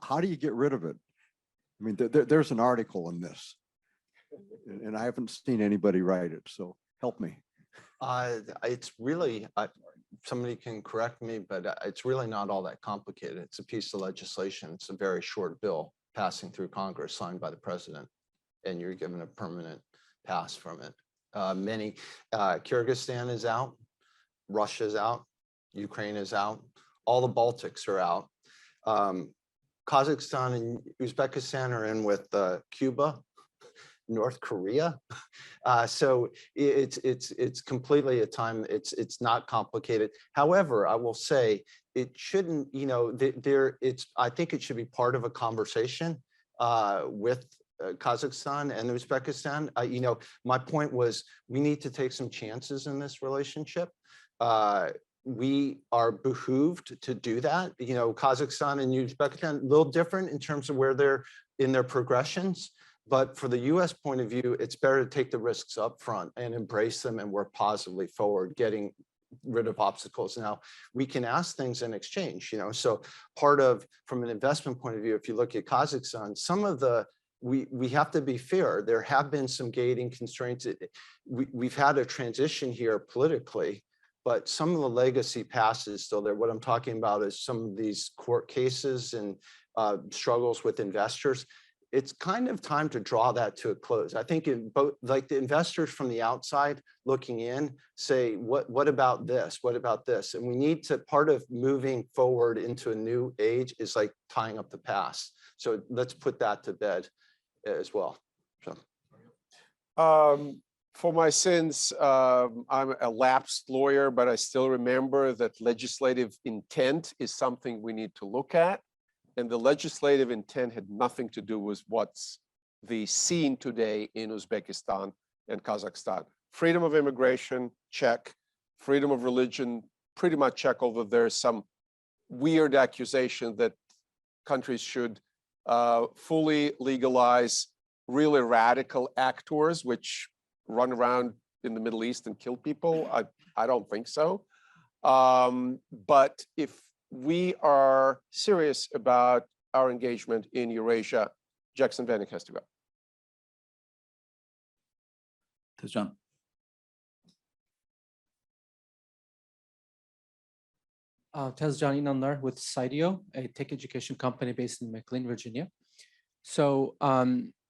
how do you get rid of it? I mean, there's an article in this, and I haven't seen anybody write it, so help me. It's really, somebody can correct me, but it's really not all that complicated. It's a piece of legislation. It's a very short bill passing through Congress, signed by the president, and you're given a permanent pass from it. Kyrgyzstan is out, Russia's out, Ukraine is out, all the Baltics are out. Kazakhstan and Uzbekistan are in with Cuba, North Korea. So it's completely a time, it's not complicated. However, I will say it shouldn't, you know, I think it should be part of a conversation with Kazakhstan and Uzbekistan. You know, my point was we need to take some chances in this relationship. We are behooved to do that. You know, Kazakhstan and Uzbekistan, a little different in terms of where they're in their progressions. But for the US point of view, it's better to take the risks up front and embrace them and work positively forward, getting rid of obstacles. Now, we can ask things in exchange, you know, so part of, from an investment point of view, if you look at Kazakhstan, some of the, we have to be fair. There have been some gating constraints. We've had a transition here politically, but some of the legacy past is still there. What I'm talking about is some of these court cases and struggles with investors. It's kind of time to draw that to a close. I think in both, like the investors from the outside looking in say, what about this? What about this? And we need to, part of moving forward into a new age is like tying up the past. So let's put that to bed as well. So. For my sins, I'm a lapsed lawyer, but I still remember that legislative intent is something we need to look at. And the legislative intent had nothing to do with what's the scene today in Uzbekistan and Kazakhstan. Freedom of immigration, check. Freedom of religion, pretty much check, although there's some weird accusation that countries should fully legalize really radical actors, which run around in the Middle East and kill people. I don't think so. But if we are serious about our engagement in Eurasia, Jackson Vanik has to go. Tezcan. Tezcan İnanlar with Cydio, a tech education company based in McLean, Virginia. So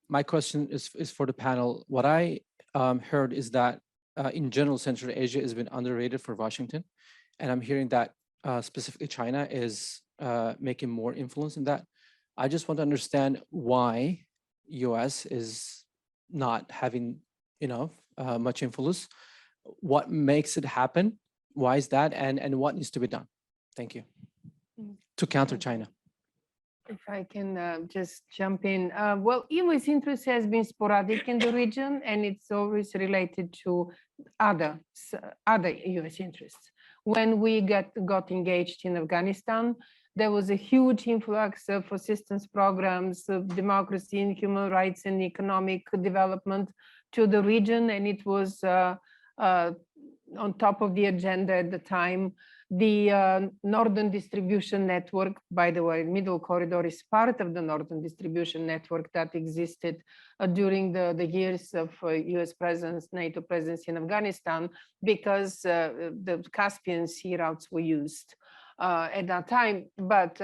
my question is for the panel. What I heard is that in general, Central Asia has been underrated for Washington. And I'm hearing that specifically China is making more influence in that. I just want to understand why US is not having, you know, much influence. What makes it happen? Why is that? And what needs to be done? Thank you. To counter China. If I can just jump in. Well, US interest has been sporadic in the region, and it's always related to other US interests. When we got engaged in Afghanistan, there was a huge influx of assistance programs of democracy and human rights and economic development to the region, and it was on top of the agenda at the time. The Northern Distribution Network, by the way, Middle Corridor is part of the Northern Distribution Network that existed during the years of US presence, NATO presence in Afghanistan, because the Caspian Sea routes were used at that time. But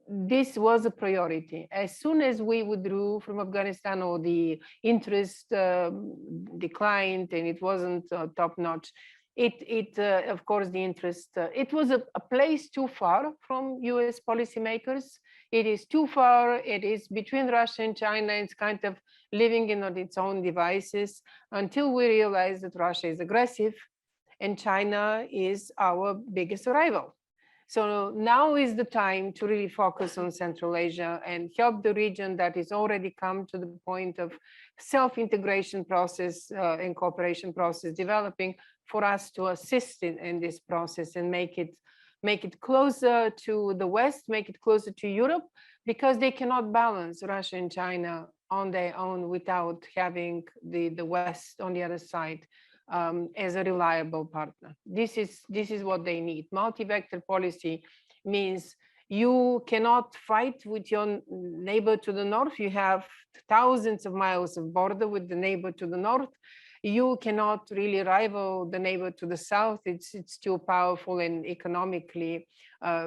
this was a priority. As soon as we withdrew from Afghanistan, or the interest declined and it wasn't top-notch, Of course, the interest, it was a place too far from US policymakers. It is too far. It is between Russia and China. It's kind of living in on its own devices until we realize that Russia is aggressive and China is our biggest rival. So now is the time to really focus on Central Asia and help the region that has already come to the point of self-integration process and cooperation process developing, for us to assist in this process and make it closer to the West, make it closer to Europe, because they cannot balance Russia and China on their own without having the West on the other side as a reliable partner. This is what they need. Multi-vector policy means you cannot fight with your neighbor to the north. You have thousands of miles of border with the neighbor to the north. You cannot really rival the neighbor to the south. It's too powerful and economically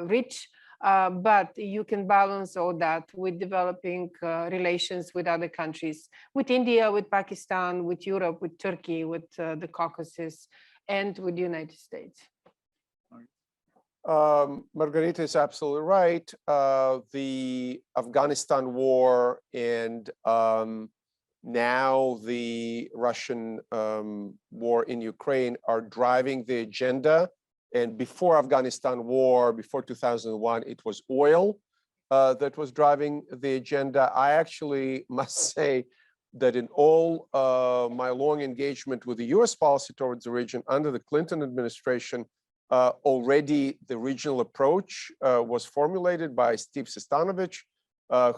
rich. But you can balance all that with developing relations with other countries, with India, with Pakistan, with Europe, with Turkey, with the Caucasus, and with the United States. Margarita is absolutely right. The Afghanistan war and now the Russian war in Ukraine are driving the agenda. And before Afghanistan war, before 2001, it was oil that was driving the agenda. I actually must say that in all my long engagement with the US policy towards the region under the Clinton administration, already the regional approach was formulated by Steve Sestanovich,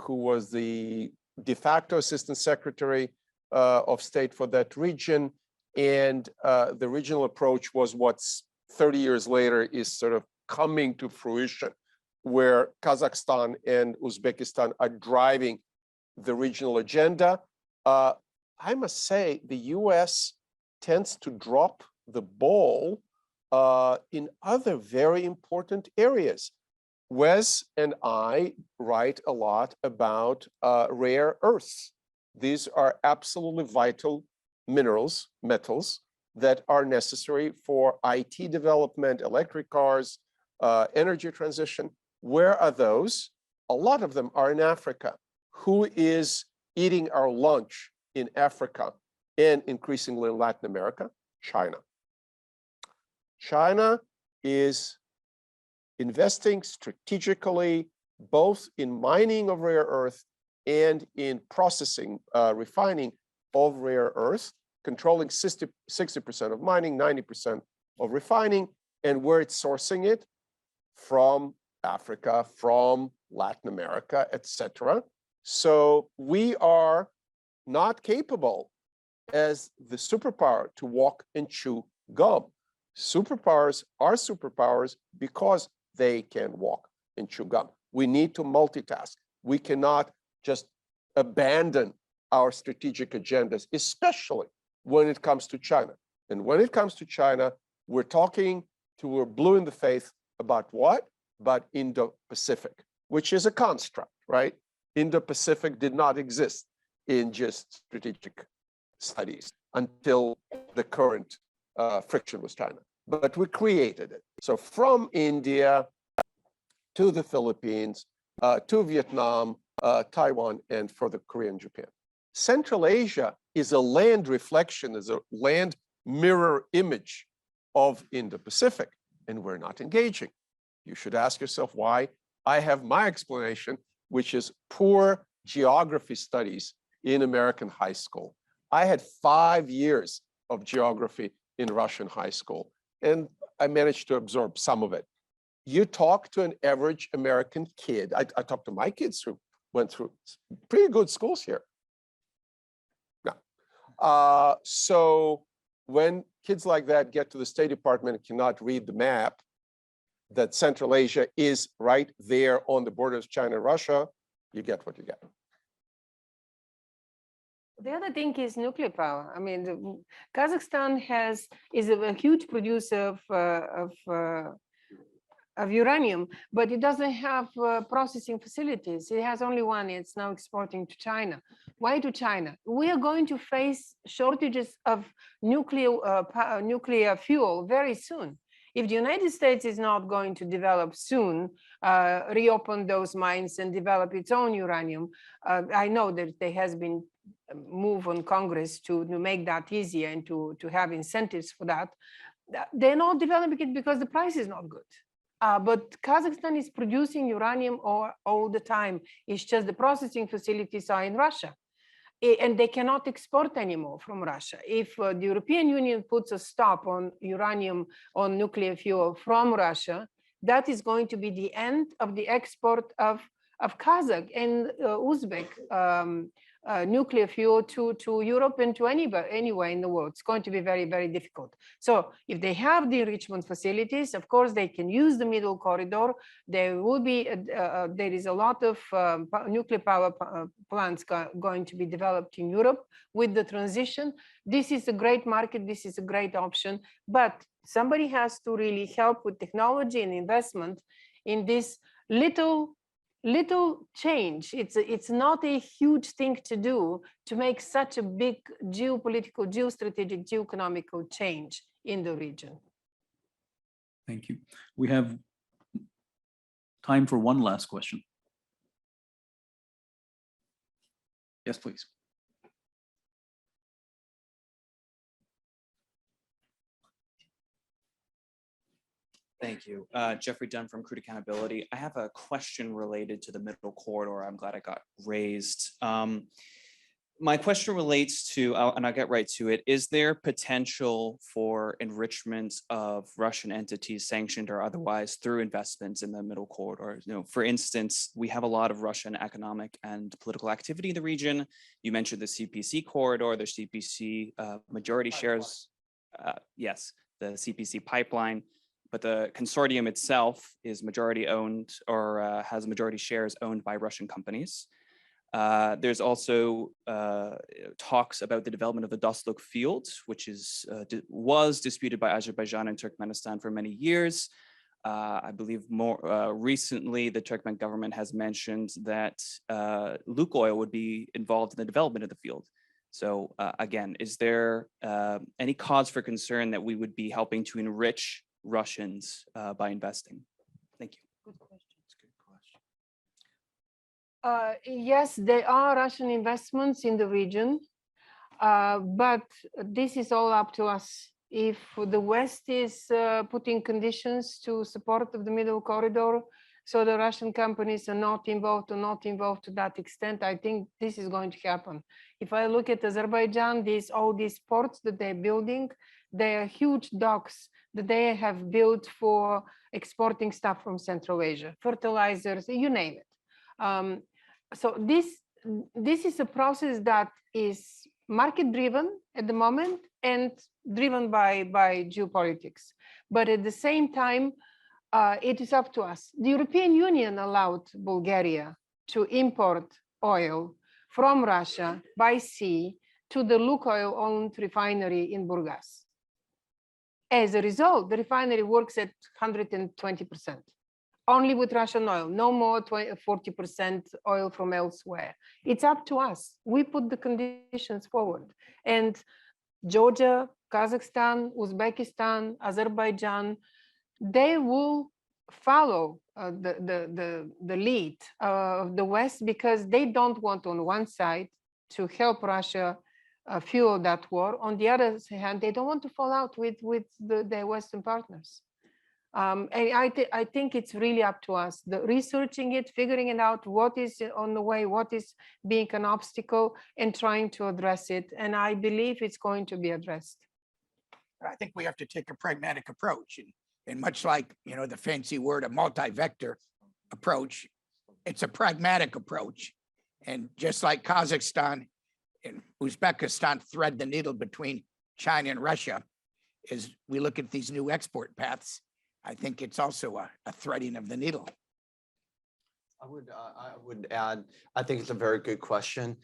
who was the de facto Assistant Secretary of State for that region. And the regional approach was what's 30 years later is sort of coming to fruition, where Kazakhstan and Uzbekistan are driving the regional agenda. I must say the US tends to drop the ball in other very important areas. Wes and I write a lot about rare earths. These are absolutely vital minerals, metals, that are necessary for IT development, electric cars, energy transition. Where are those? A lot of them are in Africa. Who is eating our lunch in Africa and increasingly in Latin America? China. China is investing strategically both in mining of rare earth and in processing, refining of rare earth, controlling 60% of mining, 90% of refining, and where it's sourcing it from Africa, from Latin America, etc. So we are not capable as the superpower to walk and chew gum. Superpowers are superpowers because they can walk and chew gum. We need to multitask. We cannot just abandon our strategic agendas, especially when it comes to China. And when it comes to China, we're blue in the face about what? About Indo-Pacific, which is a construct, right? Indo-Pacific did not exist in just strategic studies until the current friction with China, but we created it. So from India to the Philippines, to Vietnam, Taiwan, and further Korea and Japan. Central Asia is a land reflection, is a land mirror image of Indo-Pacific, and we're not engaging. You should ask yourself why. I have my explanation, which is poor geography studies in American high school. I had 5 years of geography in Russian high school, and I managed to absorb some of it. You talk to an average American kid. I talked to my kids who went through pretty good schools here. No. So when kids like that get to the State Department and cannot read the map, that Central Asia is right there on the borders of China and Russia, you get what you get. The other thing is nuclear power. I mean, Kazakhstan is a huge producer of uranium, but it doesn't have processing facilities. It has only one. It's now exporting to China. Why to China? We are going to face shortages of nuclear fuel very soon. If the United States is not going to develop soon, reopen those mines and develop its own uranium, I know that there has been a move on Congress to make that easier and to have incentives for that. They're not developing it because the price is not good. But Kazakhstan is producing uranium all the time. It's just the processing facilities are in Russia. And they cannot export anymore from Russia. If the European Union puts a stop on uranium, on nuclear fuel from Russia, that is going to be the end of the export of Kazakh and Uzbek nuclear fuel to Europe and to anywhere in the world. It's going to be very, very difficult. So if they have the enrichment facilities, of course, they can use the middle corridor. There will be, there is a lot of nuclear power plants going to be developed in Europe with the transition. This is a great market. This is a great option, but somebody has to really help with technology and investment in this little change. It's not a huge thing to do to make such a big geopolitical, geostrategic, geoeconomical change in the region. Thank you. We have time for one last question. Yes, please. Thank you. Jeffrey Dunn from Crude Accountability. I have a question related to the middle corridor. I'm glad it got raised. My question relates to, and I'll get right to it, is there potential for enrichment of Russian entities, sanctioned or otherwise, through investments in the middle corridor? You know, for instance, we have a lot of Russian economic and political activity in the region. You mentioned the CPC corridor, the CPC majority shares, yes, the CPC pipeline. But the consortium itself is majority owned or has majority shares owned by Russian companies. There's also talks about the development of the Dostluk field, which was disputed by Azerbaijan and Turkmenistan for many years. I believe more recently, the Turkmen government has mentioned that Lukoil would be involved in the development of the field. So again, is there any cause for concern that we would be helping to enrich Russians by investing? Thank you. Good question. Yes, there are Russian investments in the region, but this is all up to us. If the West is putting conditions to support of the middle corridor, so the Russian companies are not involved or not involved to that extent, I think this is going to happen. If I look at Azerbaijan, all these ports that they're building, they are huge docks that they have built for exporting stuff from Central Asia, fertilizers, you name it. So this is a process that is market driven at the moment and driven by geopolitics. But at the same time, it is up to us. The European Union allowed Bulgaria to import oil from Russia by sea to the Lukoil-owned refinery in Burgas. As a result, the refinery works at 120%, only with Russian oil, no more 40% oil from elsewhere. It's up to us. We put the conditions forward. And Georgia, Kazakhstan, Uzbekistan, Azerbaijan, they will follow the lead of the West because they don't want on one side to help Russia fuel that war. On the other hand, they don't want to fall out with their Western partners. And I think it's really up to us, researching it, figuring it out, what is on the way, what is being an obstacle, and trying to address it. And I believe it's going to be addressed. I think we have to take a pragmatic approach. And much like, you know, the fancy word, a multi-vector approach, it's a pragmatic approach. And just like Kazakhstan and Uzbekistan thread the needle between China and Russia, as we look at these new export paths, I think it's also a threading of the needle. I would add, I think it's a very good question.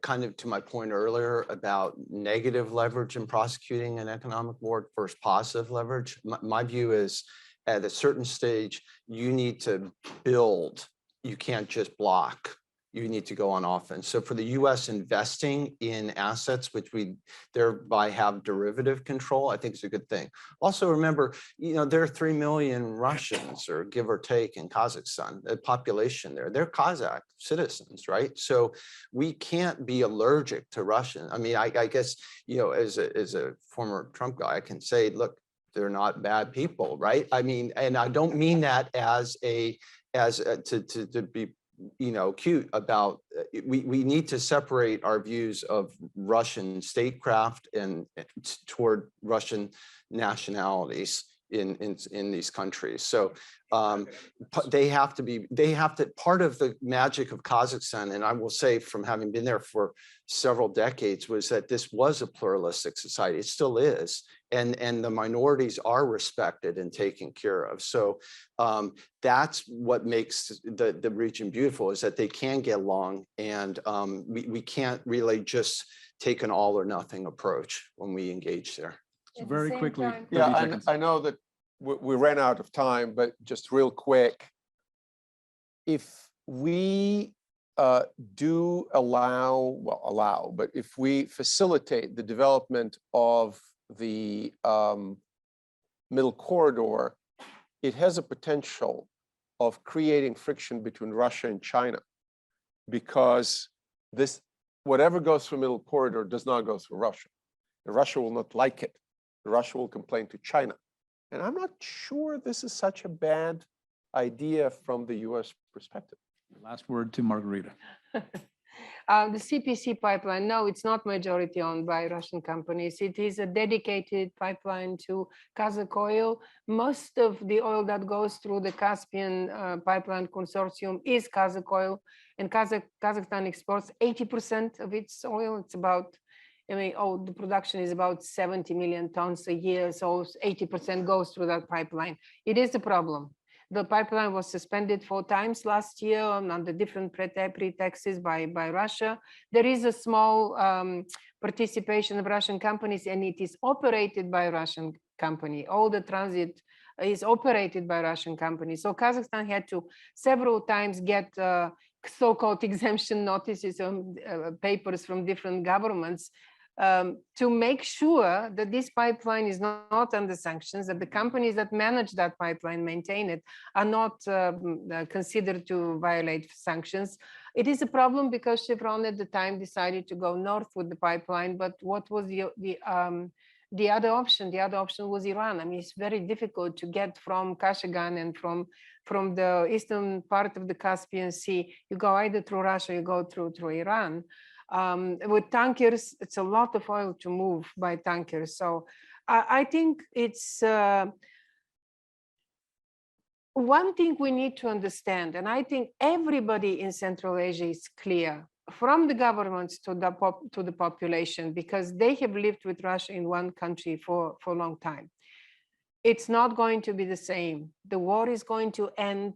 Kind of to my point earlier about negative leverage in prosecuting an economic war versus positive leverage. My view is at a certain stage, you need to build, you can't just block. you need to go on offense. So for the US investing in assets, which we thereby have derivative control, I think is a good thing. Also remember, there are 3 million Russians, or give or take, in Kazakhstan, the population there. They're Kazakh citizens, right? So we can't be allergic to Russian. I mean, I guess, as a former Trump guy, I can say, look, they're not bad people, right? I mean, and I don't mean that to be cute about, we need to separate our views of Russian statecraft and toward Russian nationalities in these countries. So they have to, part of the magic of Kazakhstan, and I will say from having been there for several decades, was that this was a pluralistic society. It still is. And the minorities are respected and taken care of. So that's what makes the region beautiful, is that they can get along, and we can't really just take an all or nothing approach when we engage there. So very quickly. 30 Yeah, seconds. I know that we ran out of time, but just real quick, if we do but if we facilitate the development of the middle corridor, it has a potential of creating friction between Russia and China, because whatever goes through middle corridor does not go through Russia. And Russia will not like it. Russia will complain to China. And I'm not sure this is such a bad idea from the US perspective. Last word to Margarita. The CPC pipeline, no, it's not majority owned by Russian companies. It is a dedicated pipeline to Kazakh oil. Most of the oil that goes through the Caspian pipeline consortium is Kazakh oil, and Kazakhstan exports 80% of its oil. It's about, the production is about 70 million tons a year, so 80% goes through that pipeline. It is a problem. The pipeline was suspended 4 times last year under different pretexts by Russia. There is a small participation of Russian companies, and it is operated by a Russian company. All the transit is operated by Russian companies. So Kazakhstan had to several times get so-called exemption notices on papers from different governments to make sure that this pipeline is not under sanctions, that the companies that manage that pipeline, maintain it, are not considered to violate sanctions. It is a problem because Chevron at the time decided to go north with the pipeline, but what was the other option? The other option was Iran. I mean, it's very difficult to get from Kashagan and from the eastern part of the Caspian Sea. You go either through Russia, you go through Iran. With tankers, it's a lot of oil to move by tankers. So I think it's one thing we need to understand, and I think everybody in Central Asia is clear, from the governments to the population, because they have lived with Russia in one country for a long time. It's not going to be the same. The war is going to end,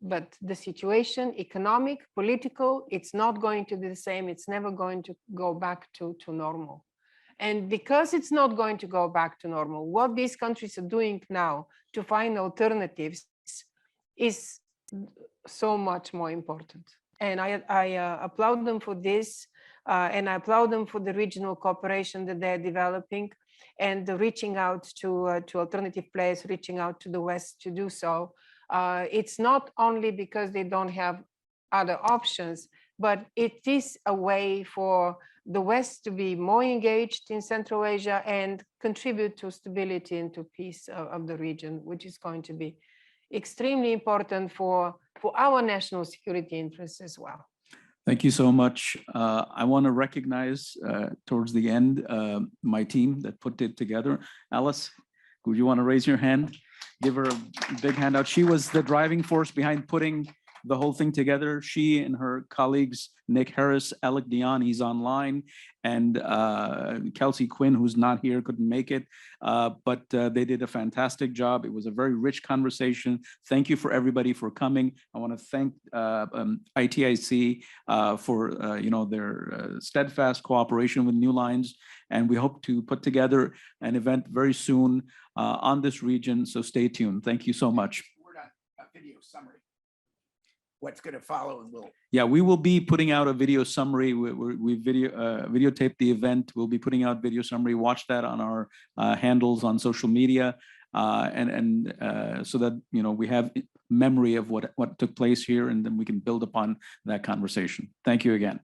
but the situation, economic, political, it's not going to be the same. It's never going to go back to normal. And because it's not going to go back to normal, what these countries are doing now to find alternatives is so much more important. And I applaud them for this, and I applaud them for the regional cooperation that they're developing, and the reaching out to alternative players, reaching out to the West to do so. It's not only because they don't have other options, but it is a way for the West to be more engaged in Central Asia and contribute to stability and to peace of the region, which is going to be extremely important for our national security interests as well. Thank you so much. I want to recognize towards the end my team that put it together. Alice, would you want to raise your hand? Give her a big handout. She was the driving force behind putting the whole thing together. She and her colleagues, Nick Harris, Alec Dion, he's online, and Kelsey Quinn, who's not here, couldn't make it, but they did a fantastic job. It was a very rich conversation. Thank you for everybody for coming. I want to thank ITIC for their steadfast cooperation with New Lines, and we hope to put together an event very soon on this region, so stay tuned. Thank you so much. Word on a video summary. what's going to follow, and we'll. Yeah, we will be putting out a video summary. We videotape the event. We'll be putting out video summary. Watch that on our handles on social media, so that we have memory of what took place here, and then we can build upon that conversation. Thank you again.